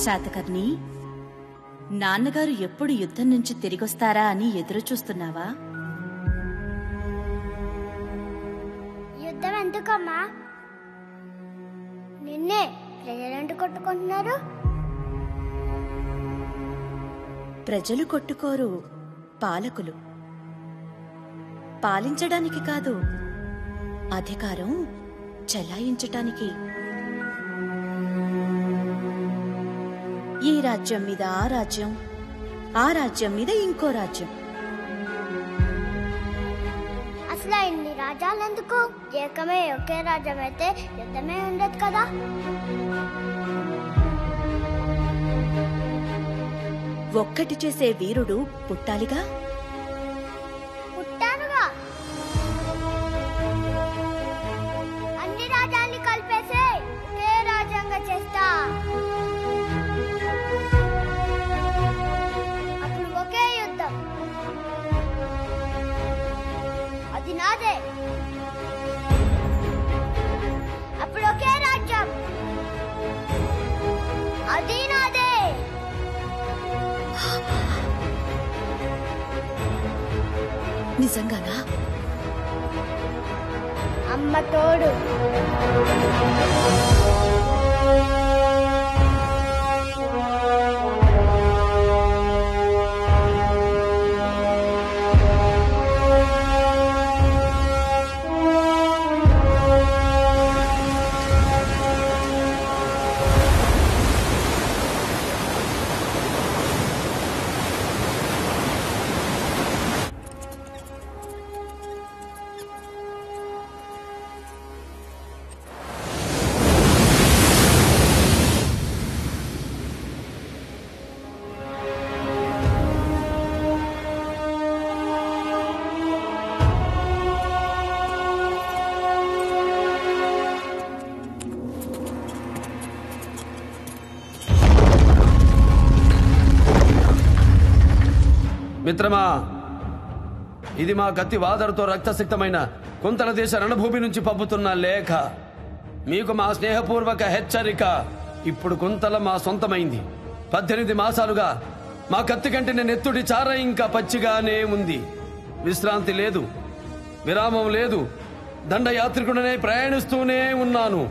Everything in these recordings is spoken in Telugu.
శాతకర్ణి, నాన్నగారు ఎప్పుడు యుద్ధం నుంచి తిరిగొస్తారా అని ఎదురు చూస్తున్నావా? యుద్ధం ఎందుకమ్మా? నిన్నే ప్రజలంటూ కొట్టుకుంటున్నారు. ప్రజలు కొట్టుకోరు, పాలకులు. పాలించడానికి కాదు, అధికారం చెలాయించటానికి. ఈ రాజ్యం మీద ఆ రాజ్యం, ఆ రాజ్యం మీద ఇంకో రాజ్యం. అసలు ఇన్ని రాజ్యాలెందుకు? ఏకమే ఒకే రాజ్యం అయితే యుద్ధమే ఉండదు కదా. ఒక్కటి చేసే వీరుడు పుట్టాలిగా. పుట్టానుగా. అన్ని రాజ్యాల్ని కలిపేసే ఒకే రాజ్యంగా చేస్తా. అప్పుడు ఒకే యుద్ధం, అది నాదే. అప్పుడు ఒకే రాజ్యం, అది నాదే. నిజంగానా? అమ్మ తోడు. మిత్రమా, ఇది మా కత్తి వాదరుతో రక్తసిక్తమైన కుంతల దేశ రణభూమి నుంచి పంపుతున్న లేఖ. మీకు మా స్నేహపూర్వక హెచ్చరిక. ఇప్పుడు కుంతల మా సొంతమైంది. 18 మాసాలుగా మా కత్తి కంటిన నెత్తుడి చార ఇంకా పచ్చిగానే ఉంది. విశ్రాంతి లేదు, విరామం లేదు. దండయాత్రికుడనే ప్రయాణిస్తూనే ఉన్నాను.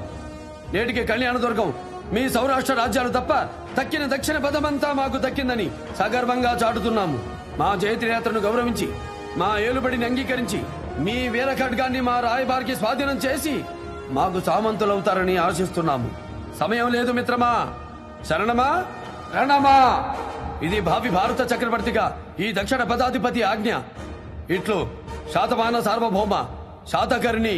నేటికి కళ్యాణదుర్గం, మీ సౌరాష్ట్ర రాజ్యాలు తప్ప తక్కిన దక్షిణ పదమంతా మాకు దక్కిందని సగర్వంగా చాటుతున్నాము. మా జయత్రయాత్రను గౌరవించి, మా ఏలుబడిని అంగీకరించి, మీ వీర ఖడ్గాన్ని మా రాయబారికి స్వాధీనం చేసి మాకు సామంతులవుతారని ఆశిస్తున్నాము. సమయం లేదు మిత్రమా. శరణమా, రణమా. ఇది భావి భారత చక్రవర్తిగా ఈ దక్షిణ పదాధిపతి ఆజ్ఞ. ఇట్లు శాతవాహన సార్వభౌమ శాతకర్ణి.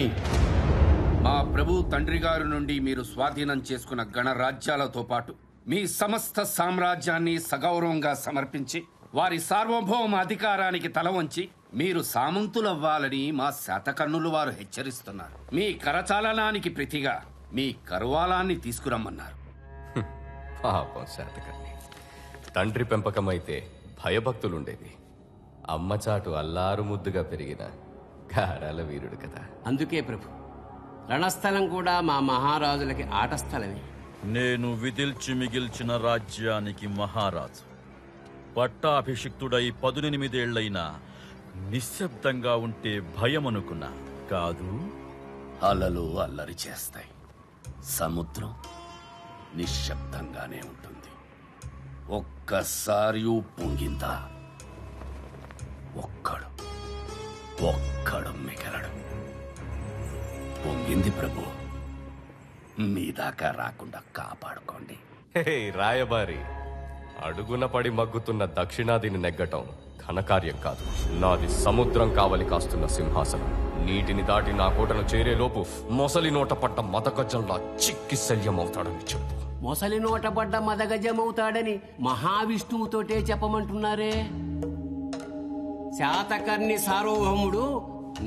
మా ప్రభు తండ్రి గారి నుండి మీరు స్వాధీనం చేసుకున్న గణరాజ్యాలతో పాటు మీ సమస్త సామ్రాజ్యాన్ని సగౌరవంగా సమర్పించి వారి సార్వభౌమ అధికారానికి తల వంచి మీరు సామంతులవ్వాలని మా శాతకర్ణులు వారు హెచ్చరిస్తున్నారు. మీ కరచాలనానికి ప్రతిగా మీ కరువాలాన్ని తీసుకురమ్మన్నారు. పాపం శాతకర్ణి. తండ్రి పెంపకమైతే భయభక్తులుండేవి. అమ్మచాటు అల్లారు ముద్దుగా పెరిగిన గారాల వీరుడు కదా. అందుకే ప్రభు, రణస్థలం కూడా మా మహారాజులకి ఆట స్థలమే. నేను విదిల్చి మిగిల్చిన రాజ్యానికి మహారాజు. పట్టాభిషిక్తుడై 18 ఏళ్లైనా నిశ్శబ్దంగా ఉంటే భయమనుకున్నా కాదు. అలలు అల్లరి చేస్తాయి, సముద్రం నిశ్శబ్దంగానే ఉంటుంది. ఒక్కసారి పొంగిందా ఒక్కడు మిగలడు. పొంగింది ప్రభు, మీ దాకా రాకుండా కాపాడుకోండి. రాయబారి, అడుగున పడి మగ్గుతున్న దక్షిణాదిని నెగ్గటం ఘనకార్యం కాదు. నాది సముద్రం కావలి కాస్తున్న సింహాసనం. నీటిని దాటి నా కోటను చేరేలోపు మొసలి నోట పడ్డ మదగజంలా చిక్కి శల్యమవుతాడని చెప్పు. మొసలి నోట పడ్డ మదగజమవుతాడని మహావిష్ణువుతోటే చెప్పమంటున్నారే. శాతకర్ణి సార్వభౌముడు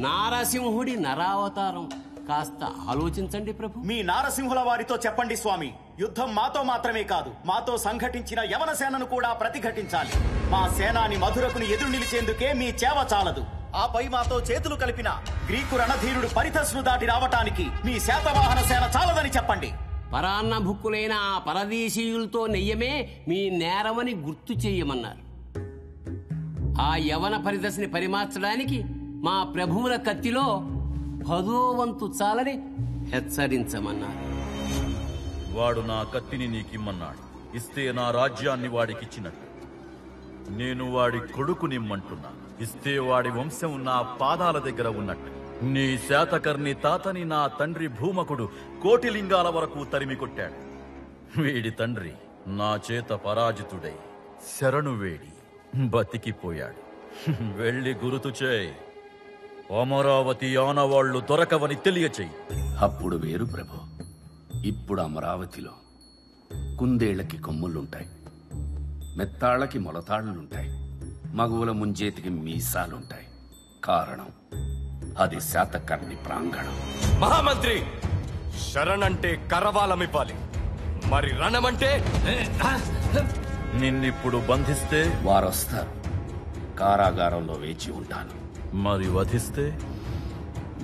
నారసింహుడి నరావతారం. కాస్త ఆలోచించండి ప్రభు. మీ నారసింహుల వారితో చెప్పండి స్వామి, యుద్ధం మాతో మాత్రమే కాదు, మాతో సంఘటించిన యవన సేనను కూడా ప్రతిఘటించాలి. మా సేనాని మధురకుని ఎదురు నిలిచేందుకే మీ చేవ చాలదు. ఆపై మాతో చేతులు కలిపిన గ్రీకు రణధీరుడు పరిథస్ను దాటి రావటానికి మీ శాతవాహన సేన చాలదని చెప్పండి. పరాన్న భుక్కులైన ఆ పరదేశీయులతో నెయ్యమే మీ నేరమని గుర్తు చెయ్యమన్నారు. ఆ యవన పరిదశని పరిమార్చడానికి మా ప్రభువుల కత్తిలో 10వ వంతు చాలని హెచ్చరించమన్నారు. వాడు నా కత్తిని నీకిమ్మన్నాడు. ఇస్తే నా రాజ్యాన్ని వాడికిచ్చినట్టు. నేను వాడి కొడుకునిమ్మంటున్నా. ఇస్తే వాడి వంశం నా పాదాల దగ్గర ఉన్నట్టు. నీ శాతకర్ణి తాతని నా తండ్రి భూమకుడు కోటిలింగాల వరకు తరిమి కొట్టాడు. వీడి తండ్రి నా చేత పరాజితుడై శరణు వేడి బతికిపోయాడు. వెళ్ళి గురుతు చేయి. అమరావతి ఆనవాళ్లు దొరకవని తెలియచేయి. అప్పుడు వేరు ప్రభు. ఇప్పుడు అమరావతిలో కుందేళ్లకి కొమ్ములుంటాయి, మెత్తాళ్లకి మొలతాళ్లుంటాయి, మగువుల ముంజేతికి మీసాలుంటాయి. కారణం అది శాతకర్ణి ప్రాంగణం. మహామంత్రి, శరణంటే కరవాలమివ్వాలి, మరి రణమంటే నిన్నిప్పుడు బంధిస్తే వారొస్తారు. కారాగారంలో వేచి ఉంటాను. మరి వధిస్తే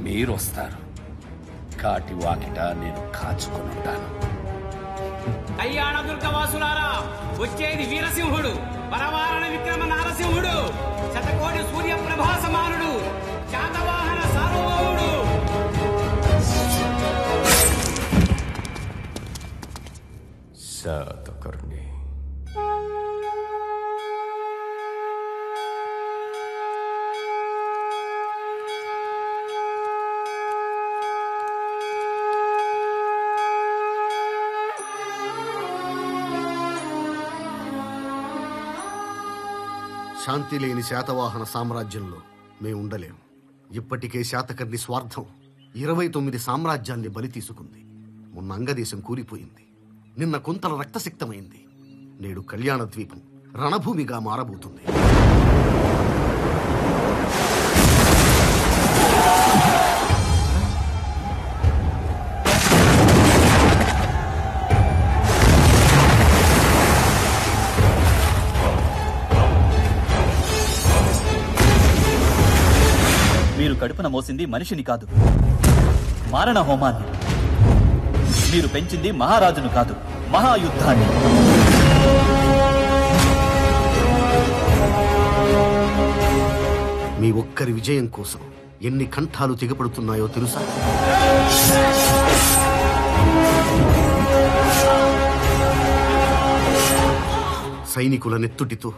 మీరొస్తారు. కాటి వాకిట నేను కాచుకొని ఉంటాను. కళ్యాణ దుర్గవాసులారా, వచ్చేది వీరసింహుడు, పరవారణ విక్రమ నారసింహుడు, శతకోటి సూర్యప్రభా సమానుడు, శాతవాహన సార్వభౌముడు. శాతకర్ణి. శాంతి లేని శాతవాహన సామ్రాజ్యంలో మేము ఉండలేం. ఇప్పటికే శాతకర్ణి స్వార్థం 29 సామ్రాజ్యాల్ని బలి తీసుకుంది. మొన్న అంగదేశం కూలిపోయింది. నిన్న కుంతల రక్తసిక్తమైంది. నేడు కళ్యాణ ద్వీపం రణభూమిగా మారబోతుంది. మీరు కడుపున మోసింది మనిషిని కాదు, మారణ హోమాన్ని. మీరు పెంచింది మహారాజును కాదు, మహాయుద్ధాన్ని. మీ ఒక్కరి విజయం కోసం ఎన్ని కంఠాలు తెగపడుతున్నాయో తెలుసా? సైనికుల నెత్తుటితో,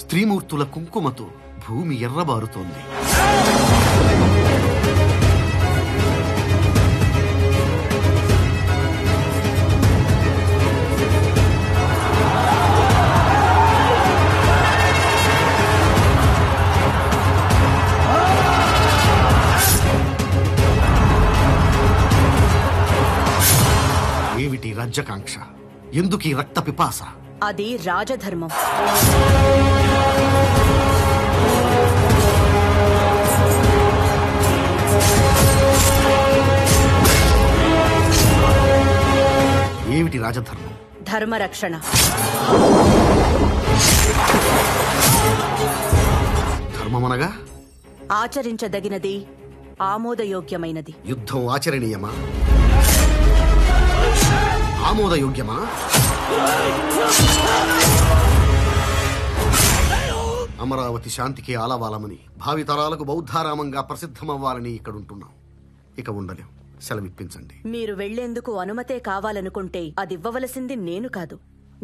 స్త్రీమూర్తుల కుంకుమతో భూమి ఎర్రబారుతోంది. ఏమిటి రాజ్యకాంక్ష? ఎందుకీ రక్త పిపాస? అది రాజధర్మం. ఏమిటి రాజధర్మం? ధర్మరక్షణ. ధర్మమనగా ఆచరించదగినది, ఆమోదయోగ్యమైనది. యుద్ధం ఆచరణీయమా? ఆమోదయోగ్యమా? అమరావతి శాంతికి ఆలవాలమని, భావితరాలకు బౌద్ధారామంగా ప్రసిద్ధమవ్వాలని ఇక్కడుంటున్నాం. ఇక ఉండలేం. సెలవిప్పించండి. మీరు వెళ్లేందుకు అనుమతే కావాలనుకుంటే అదివ్వవలసింది నేను కాదు,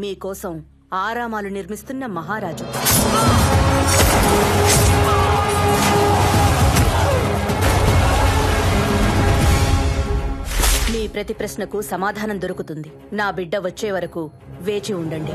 మీకోసం ఆరామాలు నిర్మిస్తున్న మహారాజు. మీ ప్రతి ప్రశ్నకు సమాధానం దొరుకుతుంది. నా బిడ్డ వచ్చే వరకు వేచి ఉండండి.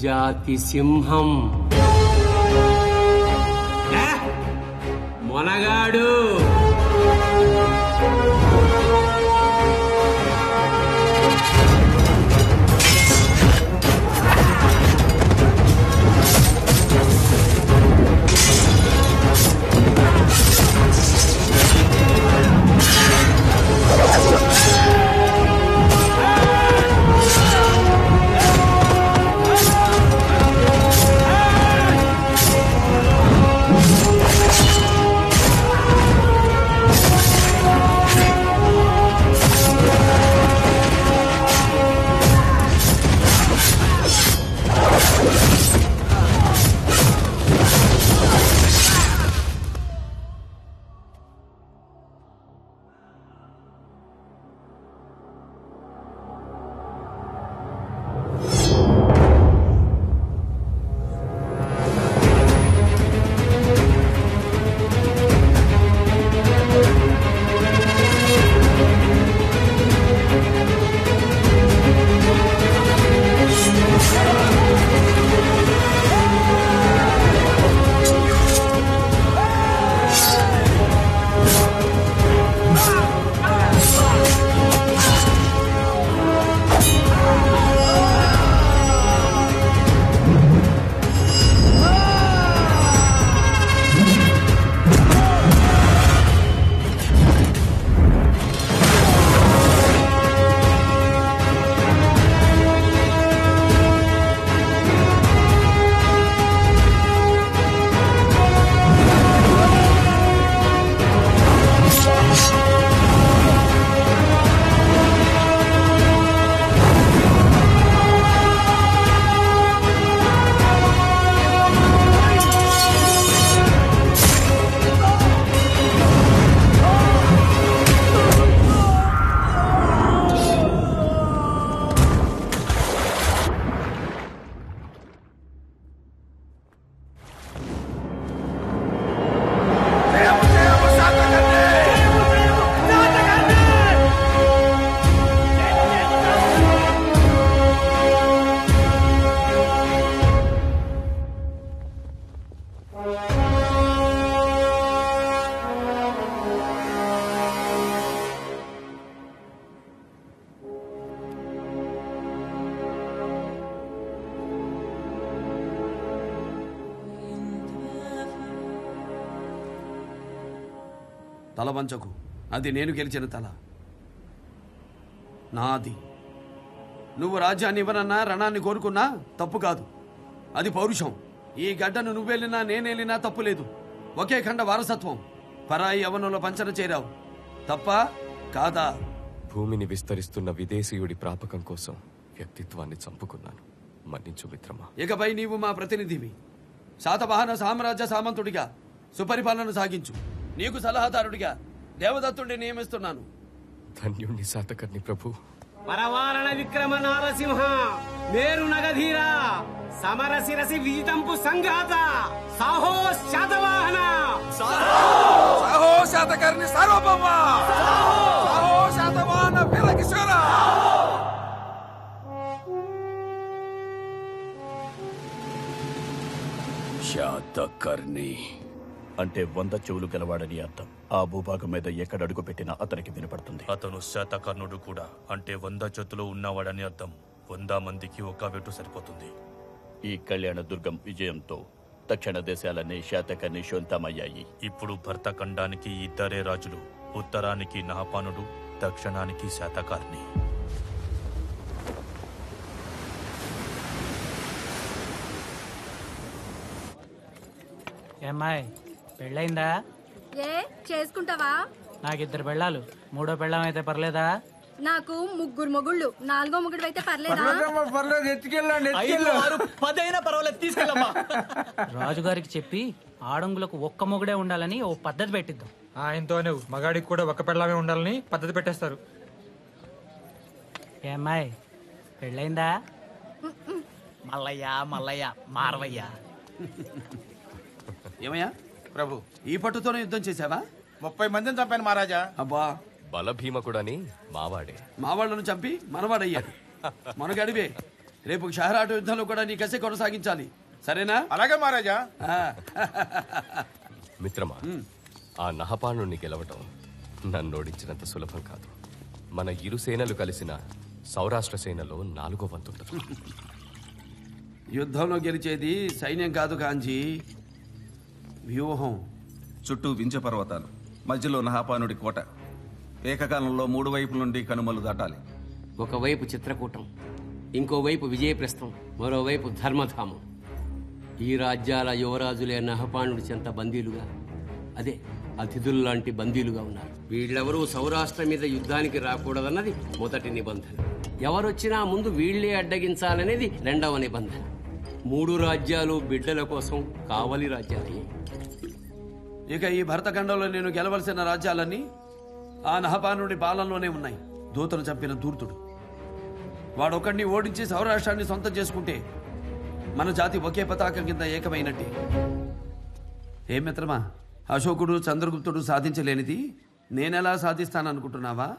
ఆదిజాతి సింహం మొనగాడు. తల వంచకు, అది నేను గెలిచిన తల, నాది. నువ్వు రాజ్యాన్ని ఇవ్వనన్నా, రణాన్ని కోరుకున్నా తప్పు కాదు, అది పౌరుషం. ఈ గడ్డను నువ్వెళ్ళినా నేనెళ్ళినా తప్పు లేదు. ఒకే ఖండ వారసత్వం. పరాయి యవనంలో పంచన చేరావు, తప్ప కాదా? భూమిని విస్తరిస్తున్న విదేశీయుడి ప్రాపకం కోసం వ్యక్తిత్వాన్ని చంపుకున్నాను, మన్నించు మిత్రమా. ఇకపై నీవు మా ప్రతినిధివి. శాతవాహన సామ్రాజ్య సామంతుడిగా సుపరిపాలన సాగించు. నీకు సలహాదారుడిగా దేవదత్తుడిని నియమిస్తున్నాను. ధన్యుణ్ణి శాతకర్ణి ప్రభు. పరవారణ విక్రమ నారసింహ మేరు నగధీర సమర శిరసి విజితంపు సంఘాత సాహో శాతవాహన సాహో శాతకర్ణి సార్వభౌమ సాహో శాతవాహన వీరకిశోర. శాతకర్ణి అంటే 100 చెవులు గలవాడని అర్థం. ఆ భూభాగం మీద ఎక్కడ అడుగు పెట్టినా అతనికి వినపడుతుంది. అతను శాతకర్ణుడు కూడా, అంటే 100 చేతులు ఉన్నవాడని అర్థం. 100 మందికి ఒక వెటు సరిపోతుంది. ఈ కళ్యాణ దుర్గం విజయంతో దక్షిణ దేశాలన్నీ శాతకర్ణి సొంతమయ్యాయి. ఇప్పుడు భర్తఖండానికి 2 రాజులు, ఉత్తరానికి నహపానుడు, దక్షిణానికి శాతకర్ణి. ఏమ్మాయ్, పెళ్ళైందా? ఏ చేసుకుంటావా? నాకు 2 పెళ్ళాలు, 3వ పెళ్ళం అయితే పర్లేదా? నాకు 3 మొగుళ్ళు, 4వ మొగుడు అయితే పర్లేదా? రాజుగారికి చెప్పి ఆడంగులకు 1 మొగుడే ఉండాలని ఓ పద్ధతి పెట్టిద్దాం. ఆయనతోనే మగాడికి కూడా 1 పెళ్ళామే ఉండాలని పద్ధతి పెట్టేస్తారు. ఏమ్మాయ్, పెళ్ళైందా? మల్లయ్య మల్లయ్య మారవయ్య. ఏమయ్యా ప్రభు, ఈ పట్టుతోనే యుద్ధం చేశావా? 30 మందిని చంపాను మహారాజా. అబ్బా, బలభీమకుడని మావాడే. మావాళ్లను చంపి మనవాడయ్యాడు. మనగడివే రేపు షహరాటు యుద్ధంలో కూడా నీ కసి కొనసాగించాలి, సరేనా? అలాగే మహారాజా. మిత్రమా, ఆ నహపానుడిని గెలవటం నన్ను ఓడించినంత సులభం కాదు. మన ఇరు సేనలు కలిసిన సౌరాష్ట్ర సేనలో 4వ వంతుంటది. యుద్ధంలో గెలిచేది సైన్యం కాదు కాంజీ, వ్యూహం. చుట్టూ వింధ్య పర్వతాలు, మధ్యలో నహాపానుడి కోట. ఏకకాలంలో 3 వైపుల నుండి కనుమలు దాటాలి. ఒకవైపు చిత్రకూటం, ఇంకోవైపు విజయప్రస్థం, మరోవైపు ధర్మధామం. ఈ రాజ్యాల యువరాజులే నహపానుడి చెంత బందీలుగా, అదే అతిథుల్లాంటి బందీలుగా ఉన్నారు. వీళ్ళెవరూ సౌరాష్ట్ర మీద యుద్ధానికి రాకూడదన్నది మొదటి నిబంధన. ఎవరొచ్చినా ముందు వీళ్లే అడ్డగించాలనేది 2వ నిబంధన. 3 రాజ్యాలు బిడ్డల కోసం కావలి రాజ్యాలే. ఇక ఈ భరతఖండంలో నేను గెలవలసిన రాజ్యాలన్నీ ఆ నహపానుడి పాలనలోనే ఉన్నాయి. దూతను చంపిన ధూర్తుడు వాడొక్కడిని ఓడించి సౌరాష్ట్రాన్ని సొంతం చేసుకుంటే మన జాతి ఒకే పతాకం కింద ఏకమైనట్టే. ఏ మిత్రమా, అశోకుడు చంద్రగుప్తుడు సాధించలేనిది నేనెలా సాధిస్తాననుకుంటున్నావా?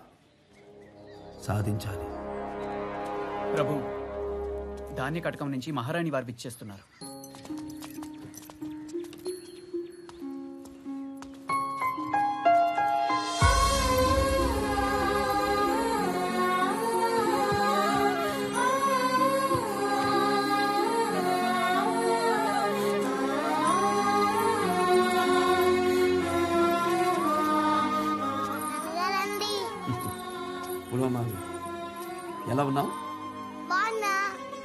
సాధించాలి. ప్రభు, ధాన్య కటకం నుంచి మహారాణి వారు విచ్చేస్తున్నారు. పులోమావి, ఎలా ఉన్నావు?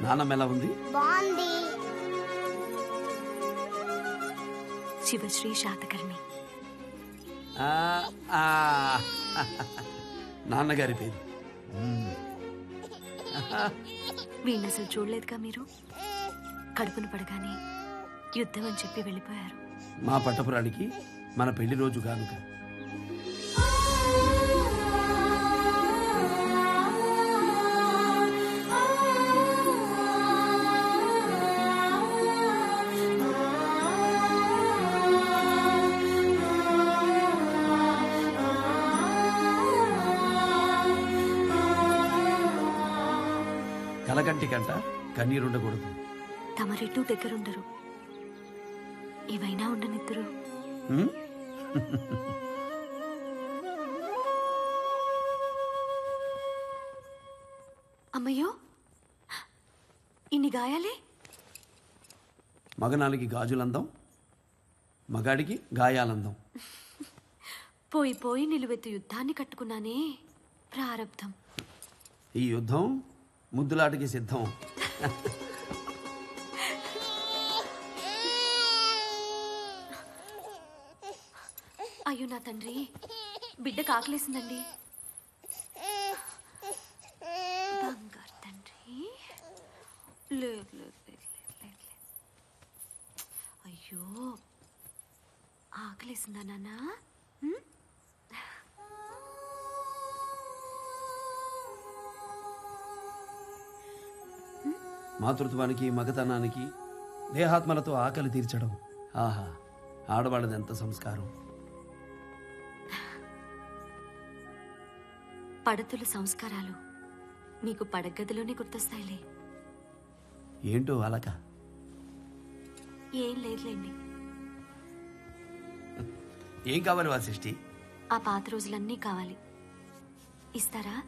నాన్నమ్మ ఎలా ఉంది? శివశ్రీ శాతకర్ణి. నాన్నగారి పేరు. వీణ్ అసలు చూడలేదుగా మీరు? కడుపును పడగానే యుద్ధం అని చెప్పి వెళ్ళిపోయారు. మా పట్టపురానికి మన పెళ్లి రోజు కానుక. కలగంటి కంట కన్నీరుండకూడదు. తమరెట్టు దగ్గరుండరు, ఏవైనా ఉండనిద్దరు. అమ్మయ్యో, ఇన్ని గాయాలే? మగనానికి గాజులందం, మగాడికి గాయాలందం. పోయి పోయి నిలువెత్తు యుద్ధాన్ని కట్టుకున్నానే, ప్రారబ్ధం. ఈ యుద్ధం ముద్దులాటకి సిద్ధం. అయ్యో నా తండ్రి, బిడ్డ కాకలేసిందండి. బంగారు తండ్రి, లేదు లేదు లేదు లేదు. అయ్యో, ఆకలేసిందా నాన్న? మాతృత్వానికి, మగతనానికి, దేహాత్మలతో ఆకలి తీర్చడం, ఆహా, ఆడవాళ్ళది ఎంత సంస్కారం. పడతుల సంస్కారాలు మీకు పడగదిలోనే గుర్తొస్తాయిలే. ఏంటో అలక? ఏం లేదులేండి. ఏం కావాలి వాసిష్ఠి? ఆ పాత రోజులన్నీ కావాలి. ఇస్తారా?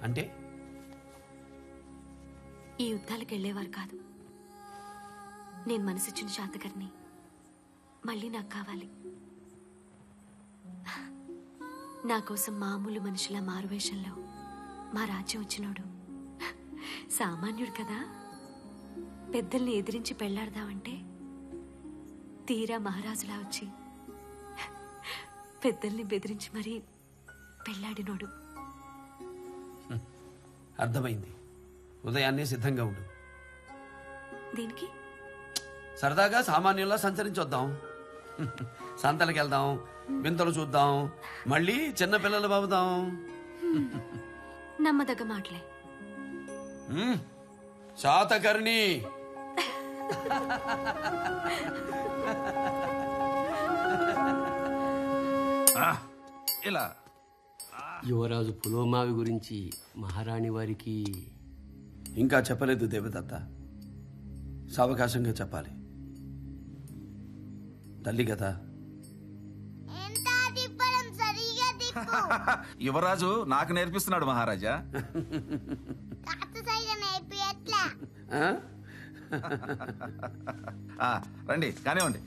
అంటే ఈ యుద్ధాలకు వెళ్ళేవారు కాదు. నేను మనసిచ్చిన శాతకర్ణి మళ్ళీ నాకు కావాలి. నా కోసం మామూలు మనిషిలా మారువేషంలో మా రాజ్యం వచ్చినోడు సామాన్యుడు కదా. పెద్దల్ని ఎదిరించి పెళ్లాడదామంటే తీరా మహారాజులా వచ్చి పెద్దల్ని బెదిరించి మరీ పెళ్లాడినోడు. అర్థమైంది. ఉదయాన్నే సిద్ధంగా ఉండు. దీనికి సరదాగా సామాన్యుల్లా సంచరించొద్దాం. సంతలకు వెళ్దాం, వింతలు చూద్దాం, మళ్ళీ చిన్నపిల్లలు బాబుదాం. నమ్మదగ్గ మాటలే. శాతకర్ణి, యువరాజు పులోమావి గురించి మహారాణి వారికి ఇంకా చెప్పలేదు దేవదత్త. సావకాశంగా చెప్పాలి. తల్లి కదా. యువరాజు నాకు నేర్పిస్తున్నాడు మహారాజా. రండి కానివ్వండి.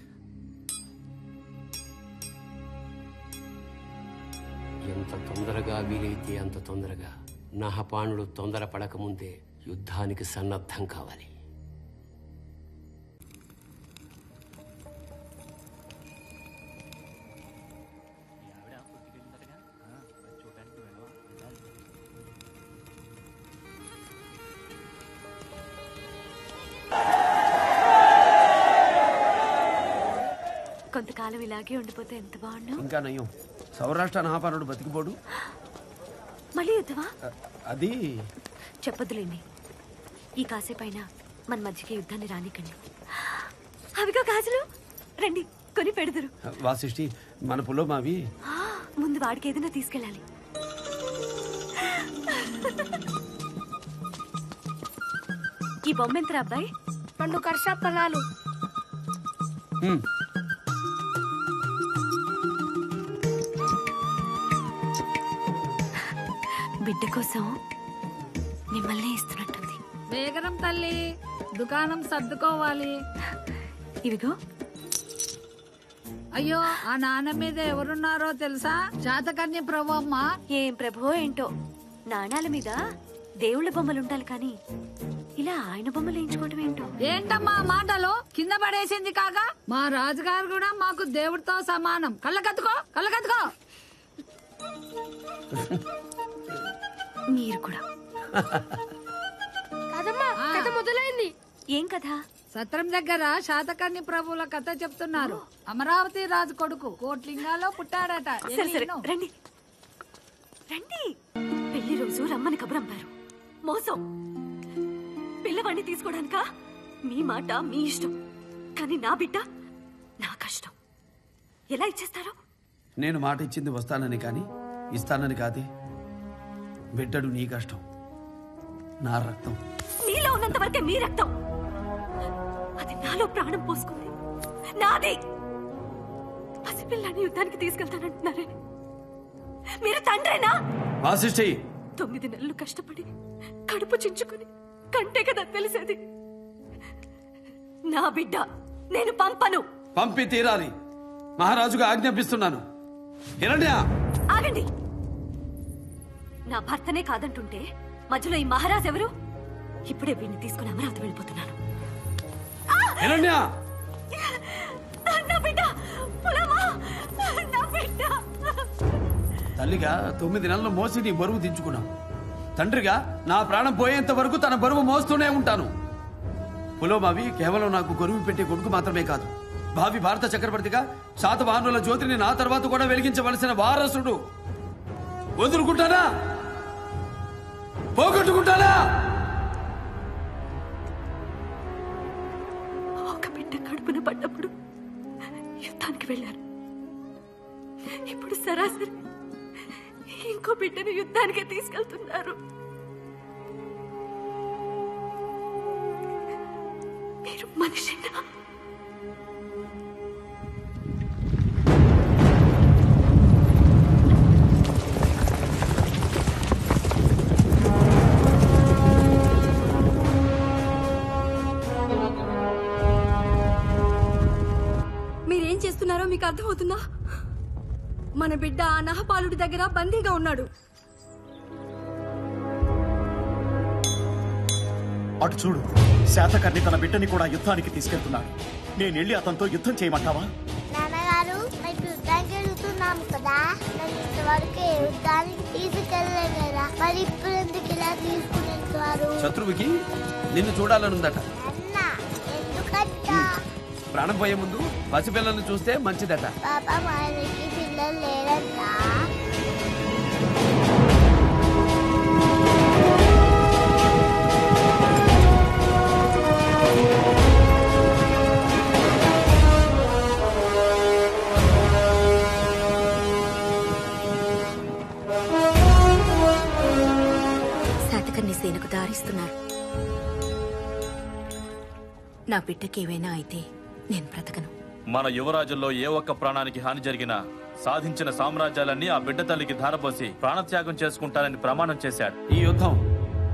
ఎంత తొందరగా వీలైతే అంత తొందరగా నహపానుడు తొందరపడకముందే యుద్ధానికి సన్నద్ధం కావాలి. కొంతకాలం ఇలాగే ఉండిపోతే ఎంత బాగుండు. ఇంకా నయ్యం, సౌరాష్ట్ర నహాపానుడు బతికిపోడు. మళ్ళీ యుద్ధమా? అది చెప్పొద్దులేండి. ఈ కాసేపైనా మన మధ్యకి యుద్ధాన్ని రానికండి. అవిగా గాజులు రండి కొని పెడదురు. వాసిష్ఠి, మన పులోమావి ముందు వాడికి ఏదైనా తీసుకెళ్ళాలి. ఈ బొమ్మ ఎంతరా అబ్బాయి? 2 కర్షాపనాలు. బిడ్డ కోసం మిమ్మల్ని ఇస్తున్నట్టుంది. వేగరం తల్లి, దుకాణం సర్దుకోవాలి. ఇవిగో. అయ్యో, ఆ నాన్న మీద ఎవరున్నారో తెలుసా? శాతకర్ణి ప్రభు అమ్మ. ఏం ప్రభువో ఏంటో, నాణాల మీద దేవుళ్ళ బొమ్మలు ఉండాలి కానీ ఇలా ఆయన బొమ్మలు వేయించుకోవటం ఏంటో. ఏంటమ్మా మాటలు? కింద పడేసింది కాక మా రాజుగారు కూడా మాకు దేవుడితో సమానం. కళ్ళకత్తుకో, కళ్ళకత్తుకో. మీరు కూడా. కథ మొదలైంది. ఏం కథ? సత్రం దగ్గర శాతకర్ణి ప్రభువుల కథ చెప్తున్నారు. అమరావతి రాజు కొడుకు కోట్లింగాలో పుట్టాడట. సరే సరే రండి రండి. పెళ్లి రోజు రమ్మని కబురంపారు. మోసం. పిల్లవాడిని తీసుకోవడానికా? మీ మాట మీ ఇష్టం, కానీ నా బిడ్డ నా కష్టం. ఎలా ఇచ్చేస్తారు? నేను మాట ఇచ్చింది వస్తానని కానీ ఇస్తానని కాదే. బిడ్డడు నీ కష్టం, నా రక్తం. నీలో ఉన్నంత వరకే మీ రక్తం. అది నాలో ప్రాణం పోసుకుంది, నాది. పసిపిల్లాన్ని యుద్ధానికి తీసుకెళ్తానంటున్నారే, మీరు తండ్రేనా? వాసిష్ఠి, 9 నెలలు కష్టపడి కడుపు చించుకుని కంటే కదా తెలిసేది. నా బిడ్డ నేను పంపను. పంపి తీరాలి. మహారాజుగా ఆజ్ఞాపిస్తున్నాను. ఆగండి. నా భర్తనే కాదంటుంటే మధ్యలో ఈ మహారాజు ఎవరు? ఇప్పుడే వీడిని తీసుకుని అమరావతి వెళ్ళిపోతున్నాను. నా బిడ్డ, పులమా, నా బిడ్డ. తల్లిగా 9 నెలలు మోసి నీ బరువు దించుకున్నావు. తండ్రిగా నా ప్రాణం పోయేంత వరకు తన బరువు మోస్తూనే ఉంటాను. పులోమావి కేవలం నాకు గొరువు పెట్టే కొడుకు మాత్రమే కాదు, భావి భారత చక్రవర్తిగా శాతవాహనుల జ్యోతిని నా తర్వాత కూడా వెలిగించవలసిన వారసుడు. వదులుకుంటానా? పోగొట్టుకుంటానా? ఒక బిడ్డ కడుపున పడ్డప్పుడు యుద్ధానికి వెళ్ళారు. ఇప్పుడు సరాసరి ఇంకో బిడ్డను యుద్ధానికి తీసుకెళ్తున్నారు. మీరు మనిషినా? మీరేం చేస్తున్నారో మీకు అర్థమవుతుందా? మన బిడ్డ ఆ నహపాలుడి దగ్గర బందీగా ఉన్నాడు. అటు చూడు, శాతకర్ణి తన బిడ్డని కూడా యుద్ధానికి తీసుకెళ్తున్నాడు. నేను వెళ్ళి అతనితో యుద్ధం చేయమంటావా? నాన్నగారు, మేము యుద్ధానికి వెళ్తున్నాము కదా, నన్ను ఇంతవరకు యుద్ధానికి తీసుకెళ్ళలేదు కదా, మరి ఇప్పుడు ఎందుకు ఇలా తీసుకుని వెళ్తున్నారు? శత్రువుకి నిన్ను చూడాలనుందట. ఎందుకంటా? ప్రాణం పోయే ముందు పసిపిల్లల్ని చూస్తే మంచిదట. పాప మనకి పిల్లలు లేరంట. శాతకర్ణి సేనకు దారిస్తున్నారు. నా బిడ్డకి ఏమైనా అయితే నేను బ్రతకను. మన యువరాజుల్లో ఏ ఒక్క ప్రాణానికి హాని జరిగినా సాధించిన సామ్రాజ్యాలన్నీ ఆ బిడ్డ తల్లికి ధారపోసి ప్రాణత్యాగం చేసుకుంటారని ప్రమాణం చేశాడు. ఈ యుద్ధం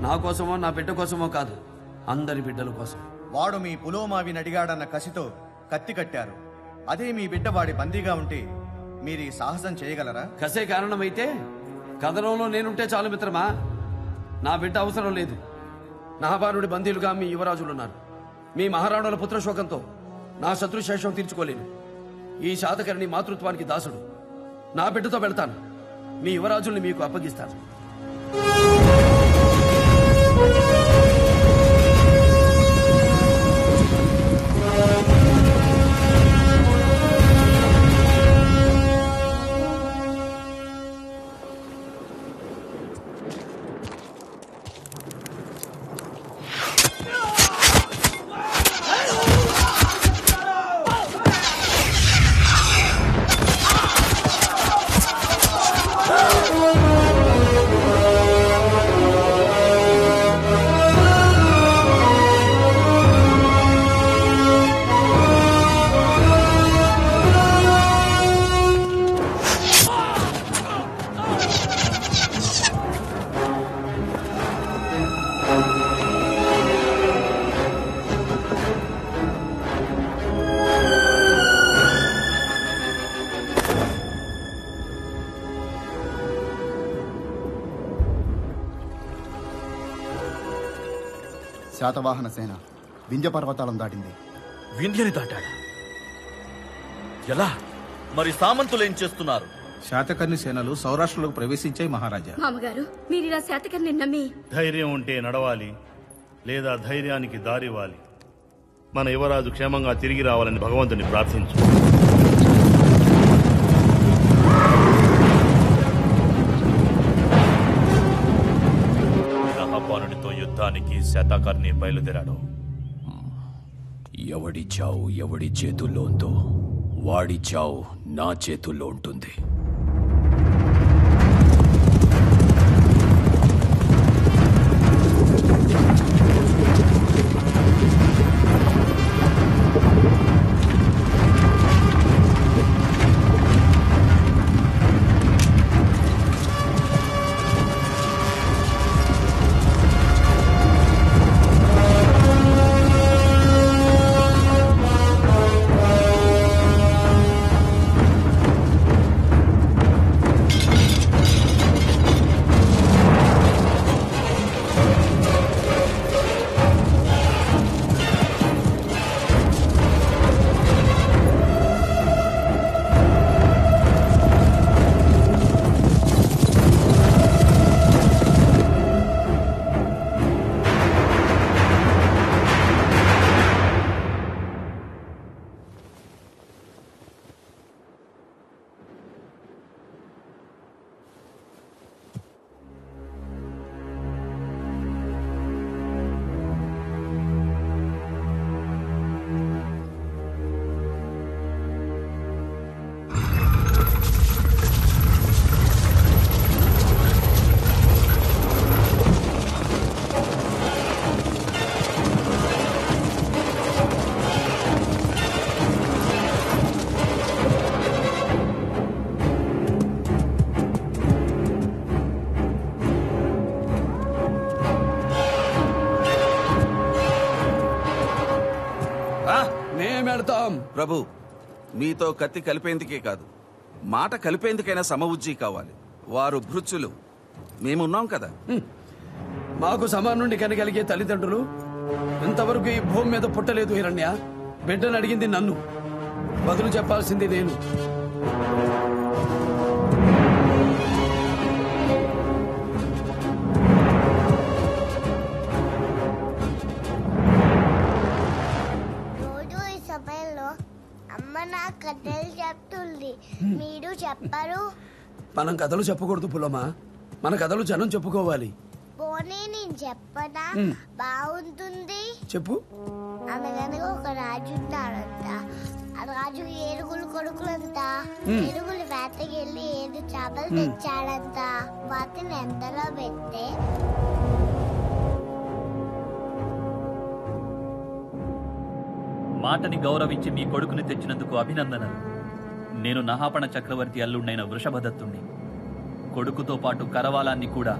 నా కోసమో నా బిడ్డ కోసమో కాదు, అందరి బిడ్డల కోసం. వాడు మీ పులోమావిని అడిగాడన్న కసితో కత్తి కట్టారు. అదే మీ బిడ్డ వాడి బందీగా ఉంటే మీరు ఈ సాహసం చేయగలరా? కసే కారణమైతే కథనంలో నేనుంటే చాలు మిత్రమా. నా బిడ్డ అవసరం లేదు. నహపానుడి బందీలుగా మీ యువరాజులున్నారు. మీ మహారాణుల పుత్రశోకంతో నా శత్రుశేషం తీర్చుకోలేను. ఈ శాతకర్ణి మాతృత్వానికి దాసుడు. నా బిడ్డతో వెళ్తాను. మీ యువరాజుల్ని మీకు అప్పగిస్తాను. శాతవాహన సేన వింధ్య పర్వతాలను దాటింది. వింధ్యని దాటాడా? ఎలా? మరి సామంతులు ఏం చేస్తున్నారు? శాతకర్ణి సేనలు సౌరాష్ట్రలోకి ప్రవేశించాయి మహారాజా. మామగారు మీరు ఇలా శాతకర్ణి నమ్మి ధైర్యం ఉంటే నడవాలి, లేదా ధైర్యానికి దారివ్వాలి. మన యువరాజు క్షేమంగా తిరిగి రావాలని భగవంతుని ప్రార్థించు. నహపానుడితో యుద్ధానికి శాతకర్ణి బయలుదేరాడు. ఎవడి చావు ఎవడి చేతుల్లో ఉందో వాడి చావు నా చేతుల్లో ఉంటుంది. ప్రభు, మీతో కత్తి కలిపేందుకే కాదు, మాట కలిపేందుకైనా సమవుజ్జీ కావాలి. వారు భృత్యులు, మేమున్నాం కదా. మాకు సమానుండి కనగలిగే తల్లిదండ్రులు ఇంతవరకు ఈ భూమి మీద పుట్టలేదు. హిరణ్య, బిడ్డను అడిగింది నన్ను, బదులు చెప్పాల్సింది నేను. కథలు చెప్తుంది, మీరు చెప్పరు. మనం కథలు చెప్పకూడదు పులమా, మన కథలు జనం చెప్పుకోవాలి. పోనీ నేను చెప్పనా? బాగుంటుంది. చెప్పు. అనగనగా ఒక రాజు ఉంటాడంట. ఆ రాజు ఏరుగులు కొడుకులంట. ఏరుగులు వేటకెళ్ళి 7 చేపలు తెచ్చాడంట. వాటిని ఎండలో పెడితే మాటని గౌరవించి మీ కొడుకుని తెచ్చినందుకు అభినందనలు. నేను నహాపణ చక్రవర్తి అల్లుడైన వృషభదత్తుణ్ణి. కొడుకుతో పాటు కరవాలాన్ని కూడా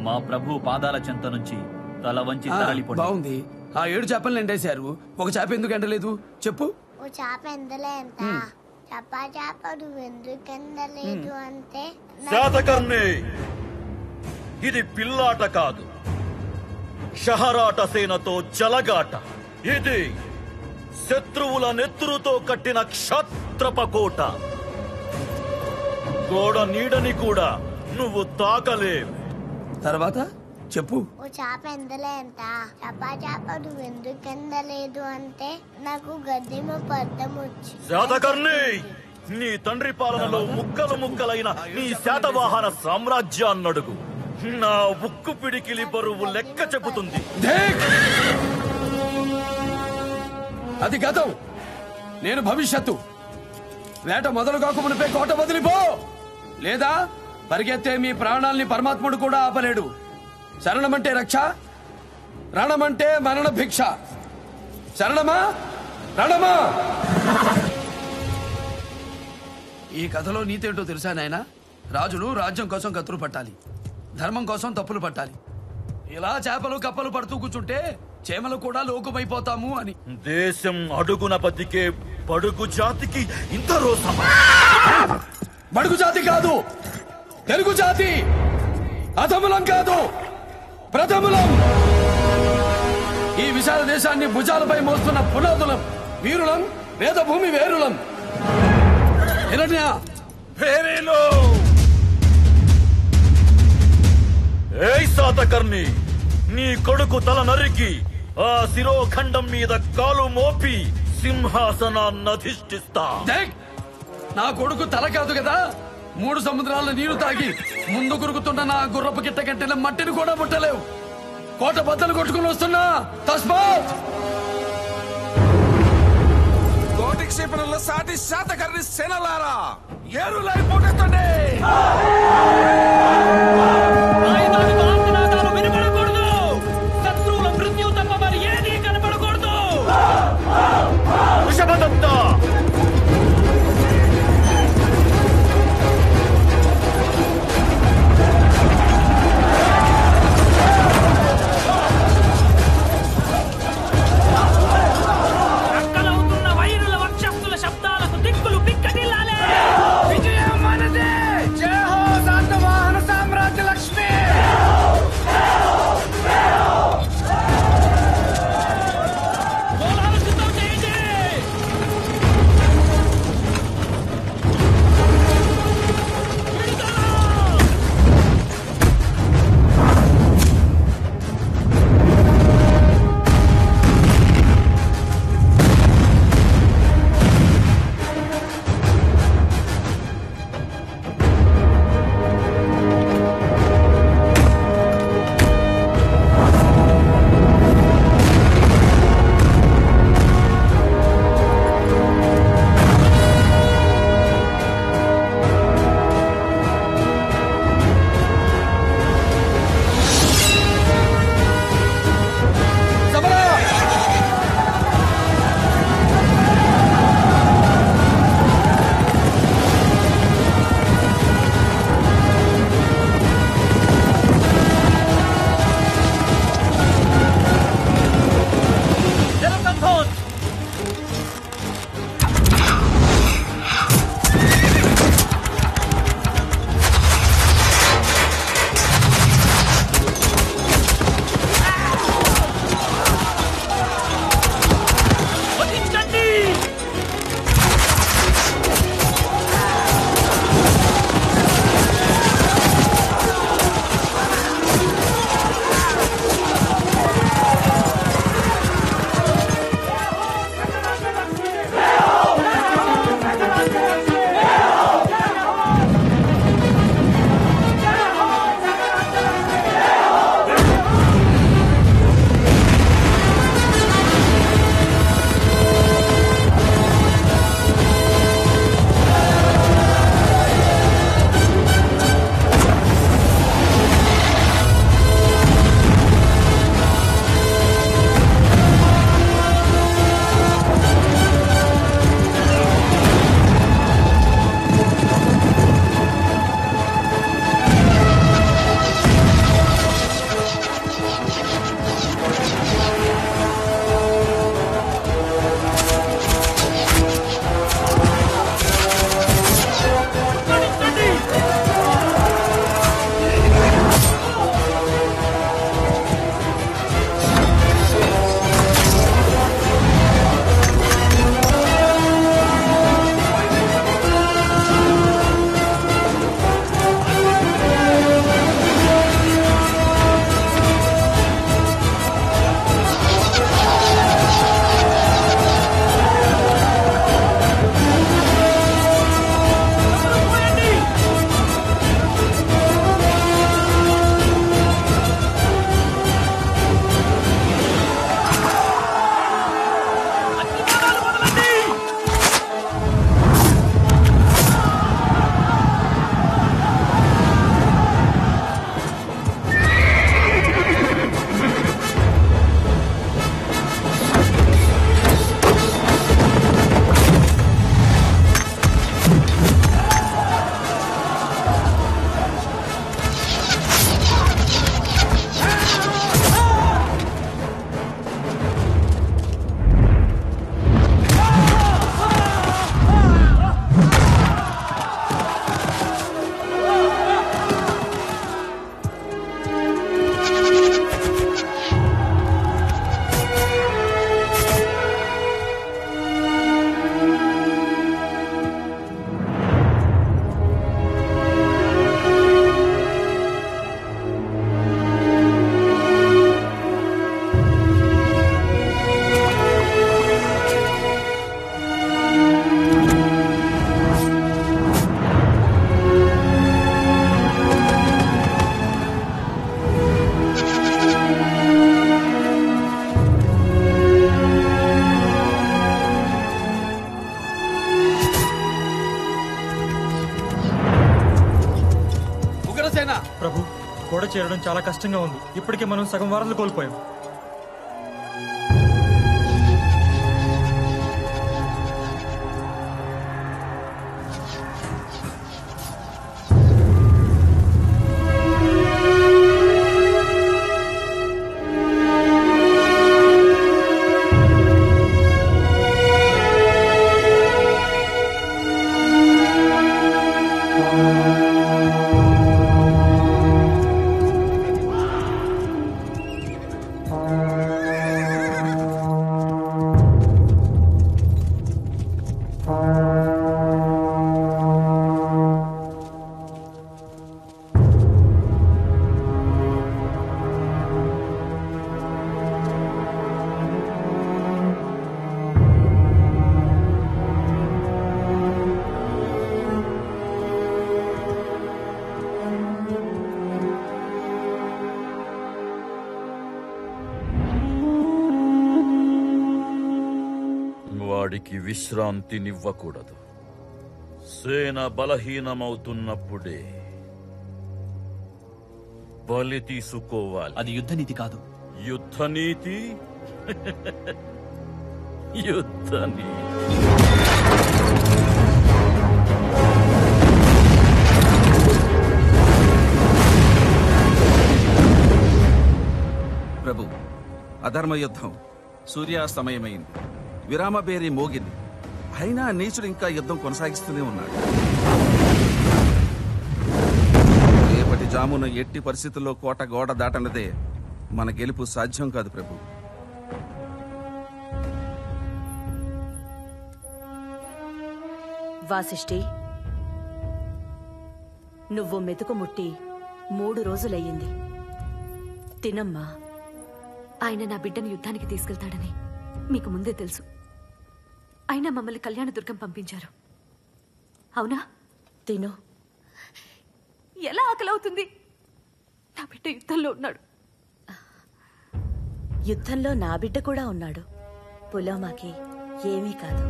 మా ప్రభు పాదాల చెంత నుంచి తల వంచి తరలిపోయి. బాగుంది. ఆ 7 చేపలను ఎండేశారు, ఒక చేప ఎందుకు ఎండలేదు చెప్పు? ఓ చేప ఎండలే ఎంత చేప నువ్వు ఎందుకు ఎండలేదు అంటే శాతకర్ణి, ఇది పిల్లాట కాదు, షహరాట సేనతో జలగాట. ఇది శత్రువుల నెత్తురుతో కట్టిన క్షత్రపకోట. గోడ నీడని కూడా నువ్వు తాకలేవు. తర్వాత చెప్పు. ఓ చేప ఎండలే ఎంత చేప నువ్వు ఎందుకు ఎండలేదు అంటే నాకు గద్దెమ పడ్డం వచ్చి. శాతకర్ణి, నీ తండ్రి పాలనలో ముక్కలు ముక్కలైన నీ శాతవాహన సామ్రాజ్యాన్నడుగు. నా ఉక్కు పిడికిలి బరువు లెక్క చెబుతుంది. అది గతం, నేను భవిష్యత్తు. వేట మొదలు కాకమునిపై కోట వదిలిపో, లేదా పరిగెత్తే మీ ప్రాణాల్ని పరమాత్ముడు కూడా ఆపలేడు. శరణమంటే రక్ష, రణమంటే మరణ భిక్ష. శరణమా రణమా. ఈ కథలో నీతేంటో తెలుసా నాయనా? రాజులు రాజ్యం కోసం కత్తులు పట్టాలి, ధర్మం కోసం తప్పులు పట్టాలి. ఇలా చేపలు కప్పలు పడుతూ కూర్చుంటే చేమలు కూడా లోకమైపోతాము అని. దేశం అడుగున బతికే బడుగు జాతికి ఇంత రోసమా? బడుగు జాతి కాదు, తెలుగు జాతి. అధములం కాదు, ప్రథములం. ఈ విశాల దేశాన్ని భుజాలపై మోస్తున్న పునాదులం, వీరులం, వేదభూమి వేరులం. హిరణ్య వేరేలో ఏయ్ శాతకర్ణి, నీ కొడుకు తల నరికి ఆ శిరోఖండం మీద కాలు మోపి సింహాసనాన్ని అధిష్ఠిస్తా. నా కొడుకు తల కాదు కదా, 3 సముద్రాల నీరు తాగి ముందు కురుకుతున్న నా గుర్రపు గిట్ట కట్టిన మట్టిని కూడా ముట్టలేవు. కోట బద్దలు కొట్టుకుని వస్తున్నా. తస్మాత్ కోటి క్షిపణుల సాటి శాతకర్ణి సేనలారా, ఏరులై పోటెత్తండి. వినపడకూడదు. శత్రువుల మృత్యు తప్ప మరి ఏది కనపడకూడదు. వృషభదత్త, రక్కలవుతున్న వైరుల వక్షస్థుల శబ్దాలకు దిక్కులు పిక్కటిల్లాలే. విజయం మనదే. జై హో. సేన. ప్రభు, గోడ చేరడం చాలా కష్టంగా ఉంది. ఇప్పటికే మనం సగం వారాలు కోల్పోయాం. వాడికి విశ్రాంతినివ్వకూడదు. సేన బలహీనమవుతున్నప్పుడే బలి తీసుకోవాలి. అది యుద్ధనీతి కాదు. యుద్ధనీతి యుద్ధనీతి. ప్రభు, అధర్మ యుద్ధం సూర్యాస్తమయమైంది. విరామ బేరీ మోగింది. అయినా నీచుడు ఇంకా యుద్ధం కొనసాగిస్తూనే ఉన్నాడు. రేపటి జామున ఎట్టి పరిస్థితుల్లో కోట గోడ దాటనదే మన గెలుపు సాధ్యం కాదు ప్రభు. వాసిష్ఠి, నువ్వు మెతుకు ముట్టి 3 రోజులయ్యింది. తినమ్మా. ఆయన నా బిడ్డను యుద్ధానికి తీసుకెళ్తాడని మీకు ముందే తెలుసు. అయినా మమ్మల్ని కళ్యాణదుర్గం పంపించారు. అవునా? తిను. ఎలా ఆకలవుతుంది? నా బిడ్డ యుద్ధంలో ఉన్నాడు. యుద్ధంలో నా బిడ్డ కూడా ఉన్నాడు. పులోమాకి ఏమీ కాదు.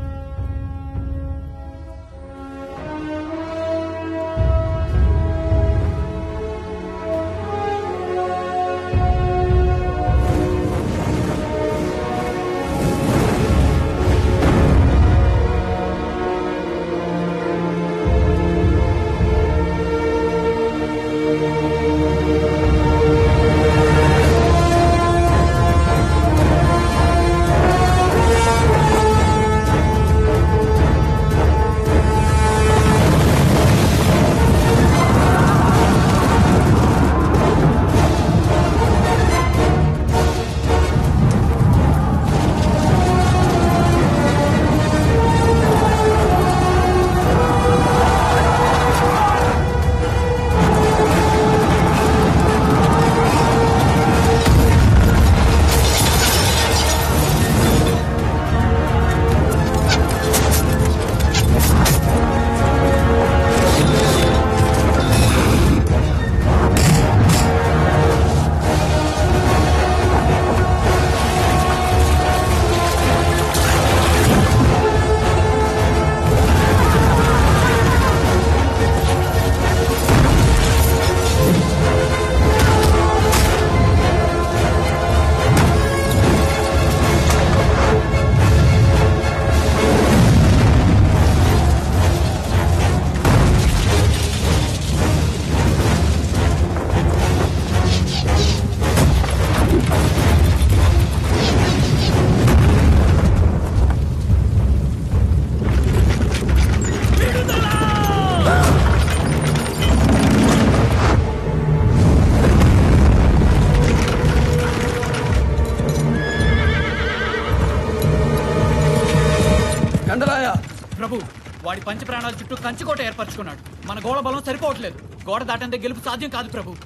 ప్రభు, వాడి పంచ ప్రాణాల చుట్టూ కంచుకోట ఏర్పరచుకున్నాడు. మన గోడ బలం సరిపోవట్లేదు. గోడ దాటంటే గెలుపు సాధ్యం కాదు ప్రభు.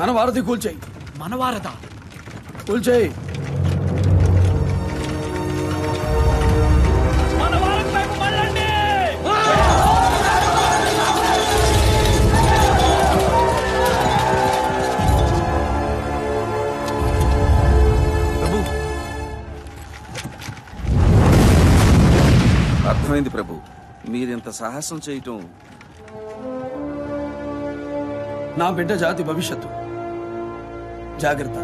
మన వారధి కూల్చేయి. మన వారదా? కూల్చేయి. అర్థమైంది ప్రభు. మీరింత సాహసం చేయటం నా బిడ్డ జాతి భవిష్యత్తు. జాగ్రత్త.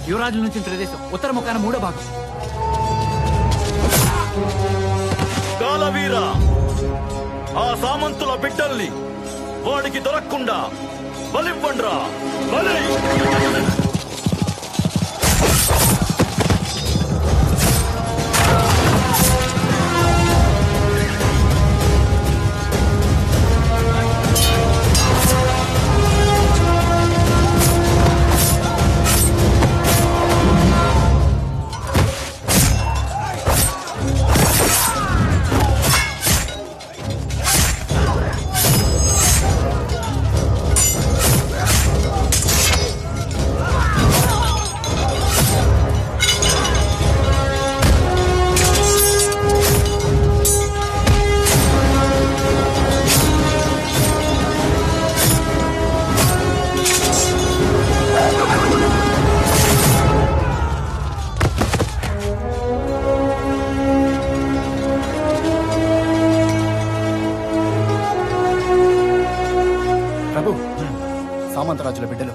యువరాజుల నుంచి ప్రదేశం ఉత్తర ముఖాన 3వ భాగం. కాలవీర, ఆ సామంతుల బిడ్డల్ని వాడికి దొరకకుండా బలివ్వండ్రా. బలి! సామంతరాజుల బిడ్డలు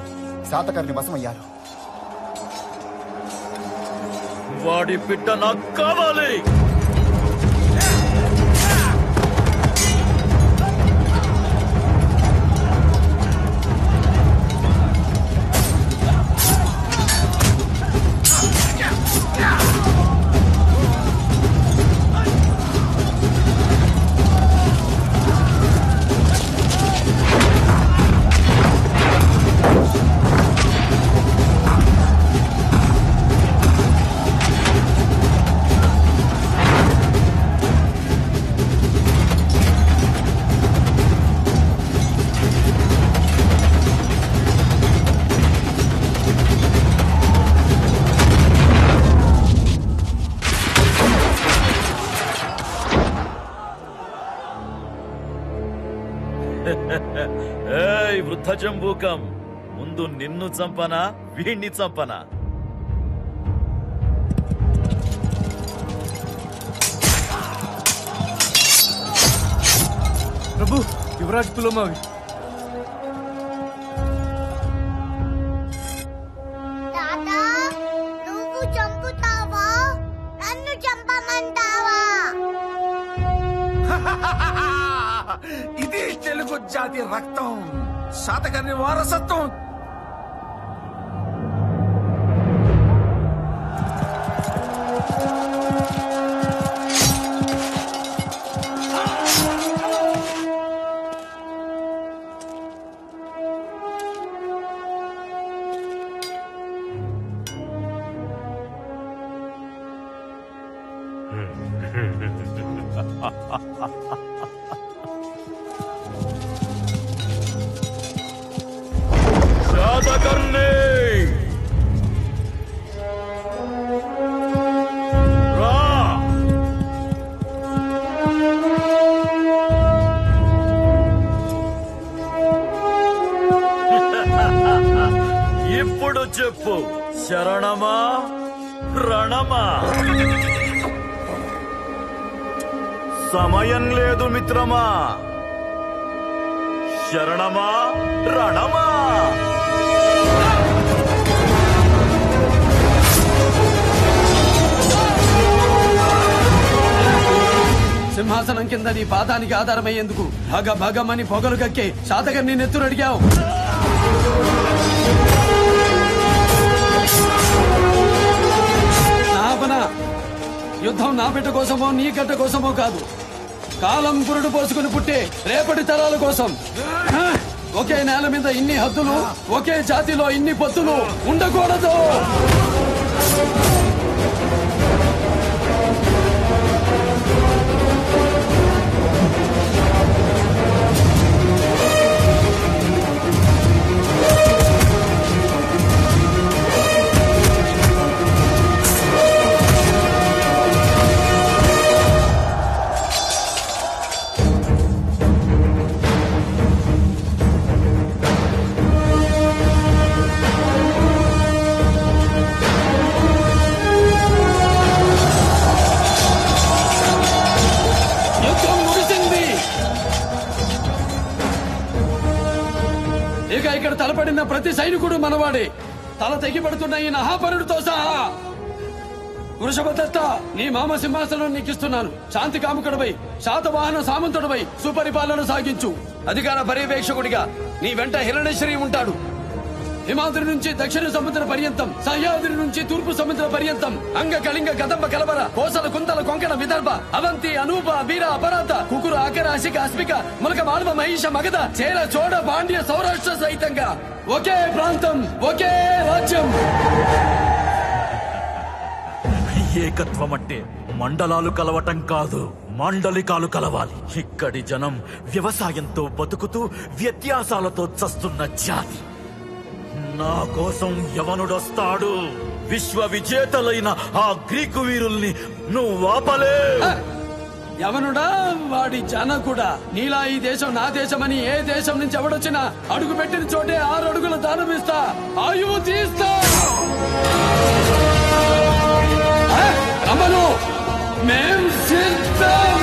శాతకర్ణి వశమయ్యారు. వాడి బిడ్డ నాకు కావాలి. ఏయ్ వృద్ధ జంబూకం, ముందు నిన్ను చంపనా వీణ్ణి చంపనా? ప్రభు, యువరాజ్ పులోమావి. తాతా, నువ్వు చంపుతావా? నన్ను చంపమంటావా? ఇది తెలుగు జాతి రక్తం, శాతకర్ణి వారసత్వం. శాతకర్ణి రా. ఇప్పుడు చెప్పు, శరణమా రణమా? సమయం లేదు మిత్రమా. శరణమా రణమా? సింహాసనం కింద నీ పాదానికి ఆధారమయ్యేందుకు భగ భగమని పొగలు కక్కే శాతకర్ణి నెత్తురు అడిగావు. యుద్ధం నా బిడ్డ కోసమో నీ గడ్డ కోసమో కాదు, కాలం పురుడు పోసుకుని పుట్టే రేపటి తరాల కోసం. ఒకే నేల మీద ఇన్ని హద్దులు, ఒకే జాతిలో ఇన్ని పొత్తులు ఉండకూడదు. ఇక్కడ తలపడిన ప్రతి సైనికుడు మనవాడే. తల తెగిపడుతున్న ఈ నహాపరుడితో సహా. వృషభదత్త, నీ మామ సింహాసనం నీకిస్తున్నాను. శాంతి కాముకుడిపై, శాతవాహన సామంతుడిపై సుపరిపాలన సాగించు. అధికార పర్యవేక్షకుడిగా నీ వెంట హిరణేశ్వరి ఉంటాడు. హిమాద్రి నుంచి దక్షిణ సముద్ర పర్యంతం, సహ్యాద్రి నుంచి తూర్పు సముద్ర పర్యంతం, అంగ కళింగ గదంబ కలబర, కోసల కుంతల కొంకణ విదర్భ, అవంతి అనూప బీర అపరాధ, కుకురు ఆకర అసిక అస్మిక, ములక మాల్వ మహిష మగధ, చేర చోడ పాండ్య సౌరాష్ట్ర సహితంగా ఒకే ప్రాంతం, ఒకే రాజ్యం. ఏకత్వం అంటే మండలాలు కలవటం కాదు, మాండలికాలు కలవాలి. ఇక్కడి జనం వ్యవసాయంతో బతుకుతూ వ్యత్యాసాలతో చస్తున్న జాతి. నా కోసం యవనుడొస్తాడు. విశ్వ విజేతలైన ఆ గ్రీకు వీరుల్ని నువ్వు ఆపలే. యవనుడా, వాడి జనకుడా. నీలా ఈ దేశం నా దేశమని ఏ దేశం నుంచి ఎవడొచ్చినా అడుగు పెట్టిన చోటే 6 అడుగుల దానమిస్తా, ఆయువు తీస్తా. రమను, మేం సిద్ధం.